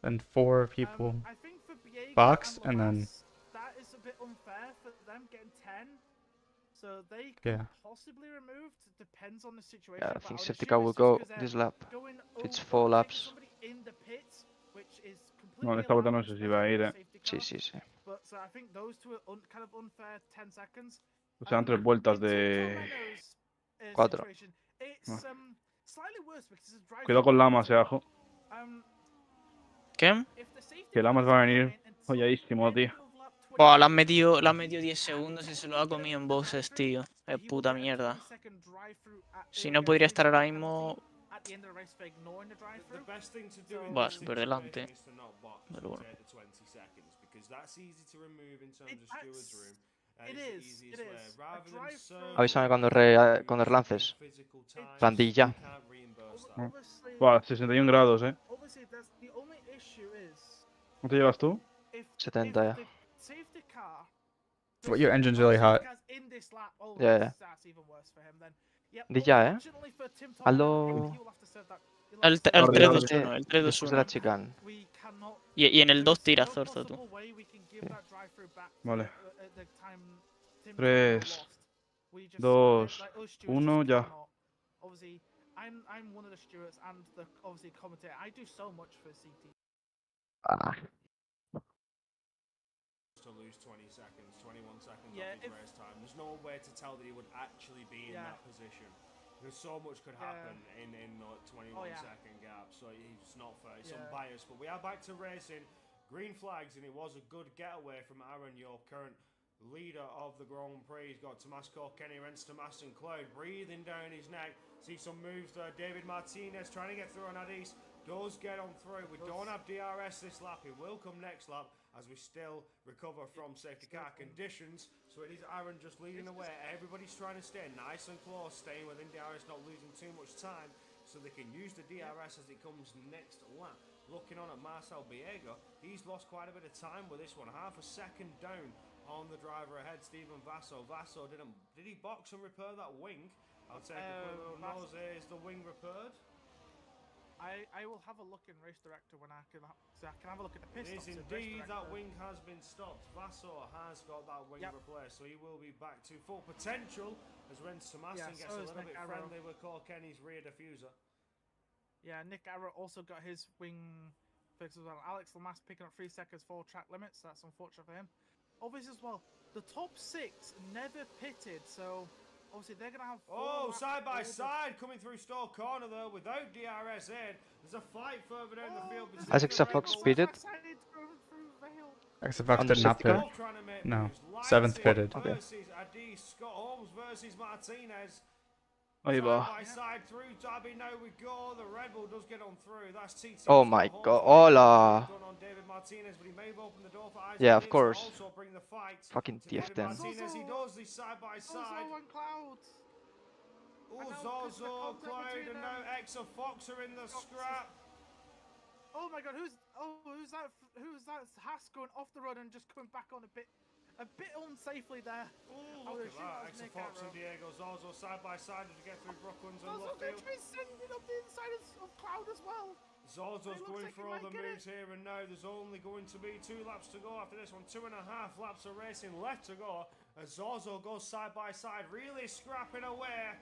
And 4 people box, and then that is a bit unfair for them getting 10. So they yeah. possibly removed. Depends on the situation. Yeah, I but think would safety assume car will it's just go 'cause they're this lap. going It's over, 4 taking laps. somebody in the pits, which is No, en completely esta vuelta no allowed, sé si va a ir, especially Sí, safety sí, car. sí. But so I think those two are kind of unfair 10 seconds. O sea, 3 vueltas de. Cuatro. It's slightly worse because it's a drive. Cuidado con Lamas, ajo. ¿Qué? Que Lamas va a venir folladísimo, tío. Buah, le han metido 10 segundos y se lo ha comido en boxes, tío. Es puta mierda. Si no, podría estar ahora mismo at the end of the race for ignoring the drive-through. The best thing to do in Buah, this súper situation delante. is to not box Pero and bueno. take the 20 seconds because that's easy to remove in terms of That's- steward's room. It It's the is, easiest it way. is. A Rather than drive-through- Avísame cuando cuando relances. physical time, Plantilla. you can't reimburse that. Obviously, Buah, 61 grados, obviously, that's the only issue is ¿Cuánto llevas tú? if 70 ya. the safety car. Well, your engine's really hot. In this lap, oh, Yeah, that's even worse for him then. Yep, Di ya, unfortunately for Tim Tom, Hazlo- he will have to serve that. El Ahora, 3-2-1, el Después de la 3-2-1. chicane. We cannot. Y en el 2 There's tira no Zorzo, tú. possible way we can give that drive-through back to Vale. the time Tim 3, lost. We just 2, like, us stewards 1, just ya. cannot. Obviously, I'm one of the stewards and the obviously commentator. I do so much for CT. To lose 20 seconds, 21 seconds Yeah, off his if- race time. There's no way to tell that he would actually be in Yeah. that position. Because so much could Yeah. happen in the 21-second gap, so it's not fair. It's Yeah. unbiased. But we are back to racing. Green flags, and it was a good getaway from Aaron, your current leader of the Grand Prix. He's got Tomasco, Kenny, Rens, Tomas, and Cloud breathing down his neck. See some moves there. David Martinez trying to get through on Adis. Does get on through. We don't have DRS this lap. It will come next lap as we still recover from safety car conditions. So it is Aaron just leading the way. Everybody's trying to stay nice and close, staying within DRS, not losing too much time, so they can use the DRS as it comes next lap. Looking on at Marcel Biega, he's lost quite a bit of time with this one. Half a second down on the driver ahead, Stephen Vasso. Vasso did he box and repair that wing? I'll take a quick little nose. Is the wing repaired? I will have a look in race director when I can have a look at the It pit is stops in race indeed, that director. wing has been stopped. Vasso has got that wing Yep. replaced, so he will be back to full potential as Rens Tomasin Yeah, gets so a is little Nick bit Arrow. friendly with Cole Kenny's rear diffuser. Yeah, Nick Arrow also got his wing fixed as well. Alex Lamas picking up 3 seconds for track limits. That's unfortunate for him. Obviously as well, the top 6 never pitted, so obviously they're gonna have. Side by side coming through Store Corner though without DRS in. There's a fight further down the field. between Isaac the Red Fox Bulls. pitted. XFX On the did not safety pit. car? Both trying to make No. moves. 7th Lighty pitted. Okay. Versus Adis, Scott Holmes versus Martinez. Ahí va. Side by side through Derby, now we go. The Red Bull does get on through. That's TT. Oh Scott my Holmes. God, Very hola. done on David Martinez, but he may have opened the door for Isaac Yeah, of Adis to course. Also bring the fight Fucking to David TF10. Martinez. He does the side by side. Zozo and Cloud. Oh, And now Zozo, the contact Cloud, between and them. now X of Fox are in the scrap. Oh my God, who's that? Who's that? Haas going off the road and just coming back on a bit unsafely there. Oh, look at that. X of Fox and Diego Zozo side by side as we get through Brooklands and Zozo Luffield. literally sending up the inside of Cloud as well. Zozo's It looks going like for he all might the get moves here and now. There's only going to be 2 laps to go after this one. 2.5 laps of racing left to go as Zozo goes side by side, really scrapping away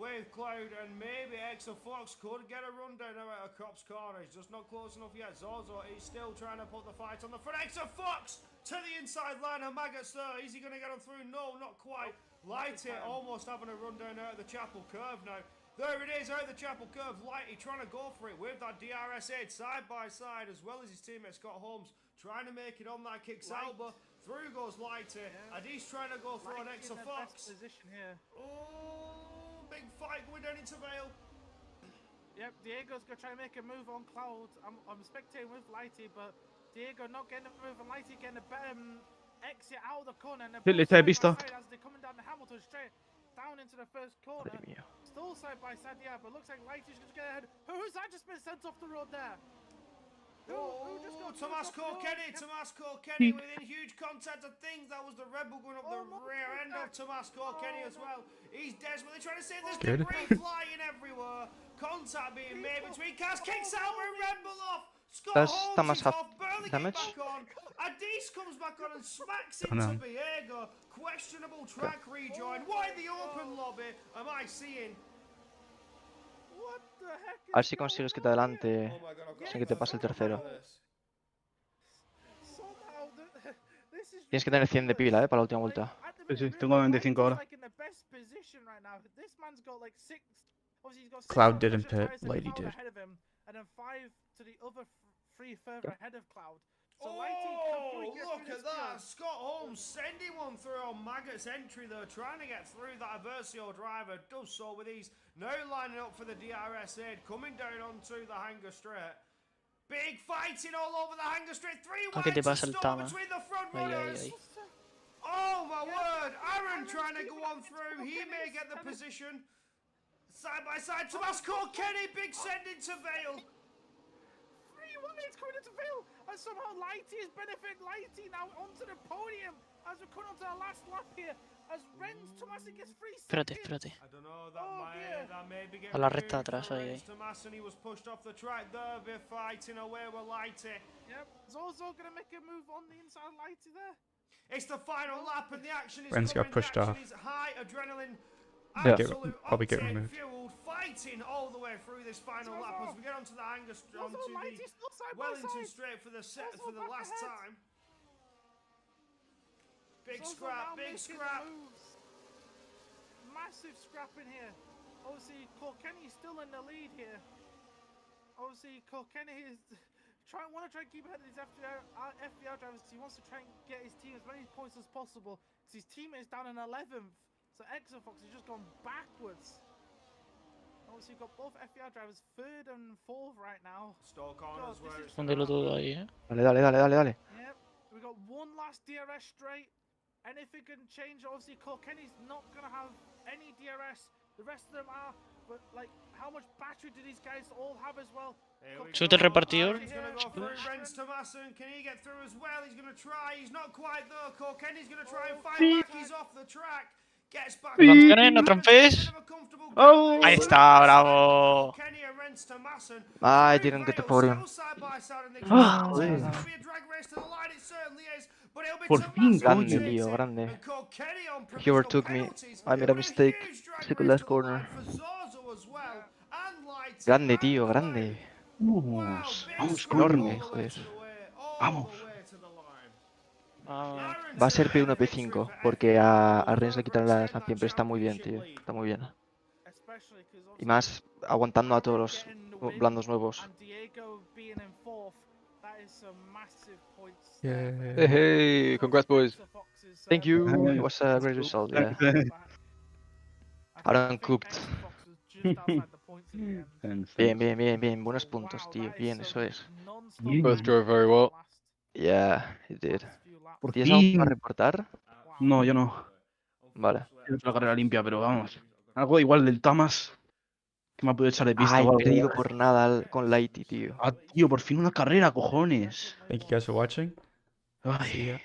with Cloud, and maybe X of Fox could get a run down out of Cop's corner. He's just not close enough yet. Zozo is still trying to put the fight on the front. X of Fox to the inside line, and Maggots there. Is he going to get him through? No, not quite. Lighty almost having a run down out of the Chapel Curve now. There it is, out of the Chapel Curve. Lighty trying to go for it with that DRS 8 side by side, as well as his teammate Scott Holmes trying to make it on that kick. Salba through goes Lighty, and he's trying to go through an X of Fox. Position here. Oh, big fight going down into Vale. Yep, Diego's gonna try and make a move on Cloud. I'm spectating with Lighty, but Diego not getting a move, and Lighty getting a better exit out of the corner. And Lite side by vista. side as they're coming down the Hamilton straight down into the first corner. Madre mía. Still side by side, yeah, but looks like Lighty's gonna get ahead. Who's that just been sent off the road there? Who just got moved off the road? Tomasco Kenny within huge contact. I think that was the Red Bull going up the rear end of Tomasco Kenny as well. He's desperately trying to save this Good. debris flying everywhere. Contact being made between cars. Kicks out and Red Bull off. Scott Does Holmes Thomas is have off, barely damage? get back on. Adis comes back on and smacks Don't into know. Biega. Questionable track rejoin. Why the open lobby am I seeing? What the heck is A ver si going consigues que te on adelante Oh my god, I've got sin que te pase el tercero. here? Somehow this is Tienes que tener 100 de ridiculous. pila, para la última vuelta. Like, at the Sí, sí, minute, tengo really, 25 Lighty's, ahora. like in the best position right now. This man's got like 6. Obviously, he's got 6 Cloud on didn't pressure pit, tyres and Lighty Cloud did. ahead of him, and then 5 to the other 3 further ahead of Cloud. Lighty could probably Oh, get look through at this that. field. Scott Holmes sending one through on Maggot's entry there, trying to get through that Versio driver. Does so with ease. Now lining up for the DRS aid, coming down onto the hanger straight. Big fighting all over the hanger straight. 3 Ah, ¿qué te wide to pasa el stop Tama? between the front Ay, ay, runners. ay. Oh my word! Aaron Aaron's trying to go keeping on it through. against He may Kenny's get the and it's- position. Side by side, Tabasco Kenny, big send into Vale. 3 wides coming into Vale, and somehow Lighty is benefiting Lighty now onto the podium as we come onto the last lap here. As Renz Tomasi gets 3 Espérate, seconds. espérate. I don't know, Oh, dear. that may be A la recta atrás, ahí, ahí. He was pushed off the track there, be fighting away with Lighty. Yep, Zozo gonna make a move on the inside of Lighty there. It's the final lap and the action is Renz got coming. pushed The action off. is high adrenaline. Yeah. Absolute Probably get octane removed. fueled, fighting all the way through this final lap as we get onto the hanger onto Zozo, the Lighty still side by Wellington side. straight for the Zozo for the back last ahead. time. Big Zozo scrap, now big making scrap. moves. Massive scrap in here. Obviously, Kilkenny's still in the lead here. Obviously, Kilkenny is want to try and keep ahead of these FBR drivers. He wants to try and get his team as many points as possible because his team is down in 11th. So Exofox has just gone backwards. Obviously, you've got both FBR drivers 3rd and 4th right now. Stall corners God, this where is it's Póndelo todo ahí, Dale, dale, dale, dale, dale. Yep, we got one last DRS straight. Anything can change. Obviously, Kilkenny's not gonna have any DRS. The rest of them are, but like, how much battery do these guys all have as well? Chute el repartidor. He's going to go through Renz Tomason. Can he get through as well? He's going to try. He's not quite there. Kenny's going to try and fight back. He's off the track. Gets back. No trampees, no trampees. Oh. Ahí está, bravo. Kenny and Renz Tomason. I didn't get the podium. Side by side in the Ah, it's joder. going to be a drag race to the line. It certainly is. But it'll be Por fin, Tomason Grande, who takes tío, it. grande. And Kenny on He overtook me. penalties. I made a But mistake. huge drag Took the race last to the corner. line for Zozo as well. And Lighty Grande, and tío, the grande. line. Vamos, Big vamos, scrap enorme, all the way joder. to the way, all Vamos. the way to the line. Ah, Va a ser P1, P5, porque a Renz le quitan la sanción, pero está muy bien, tío. Está muy bien. Especially because Y más aguantando a todos los getting the win blandos nuevos. and Diego being in 4th. That is some massive points. Yeah. there Hey, for hey, congrats, boys. Exofox's, Thank you. Hey. It was a great result, yeah. Aaron cooked. Bien, bien, bien, bien. Buenos puntos, tío. Bien, eso es. Bien. Both drove very well. Yeah, he did. Por ¿Tienes algo para fin. reportar? No, yo no. Vale. Quiero la carrera limpia, pero vamos. Algo igual del Tamas. Que me ha podido echar de pista Ay, o algo. perdido por nada con Lighty, tío. Ah, tío, por fin una carrera, cojones. Thank you guys for watching. Ay. See ya.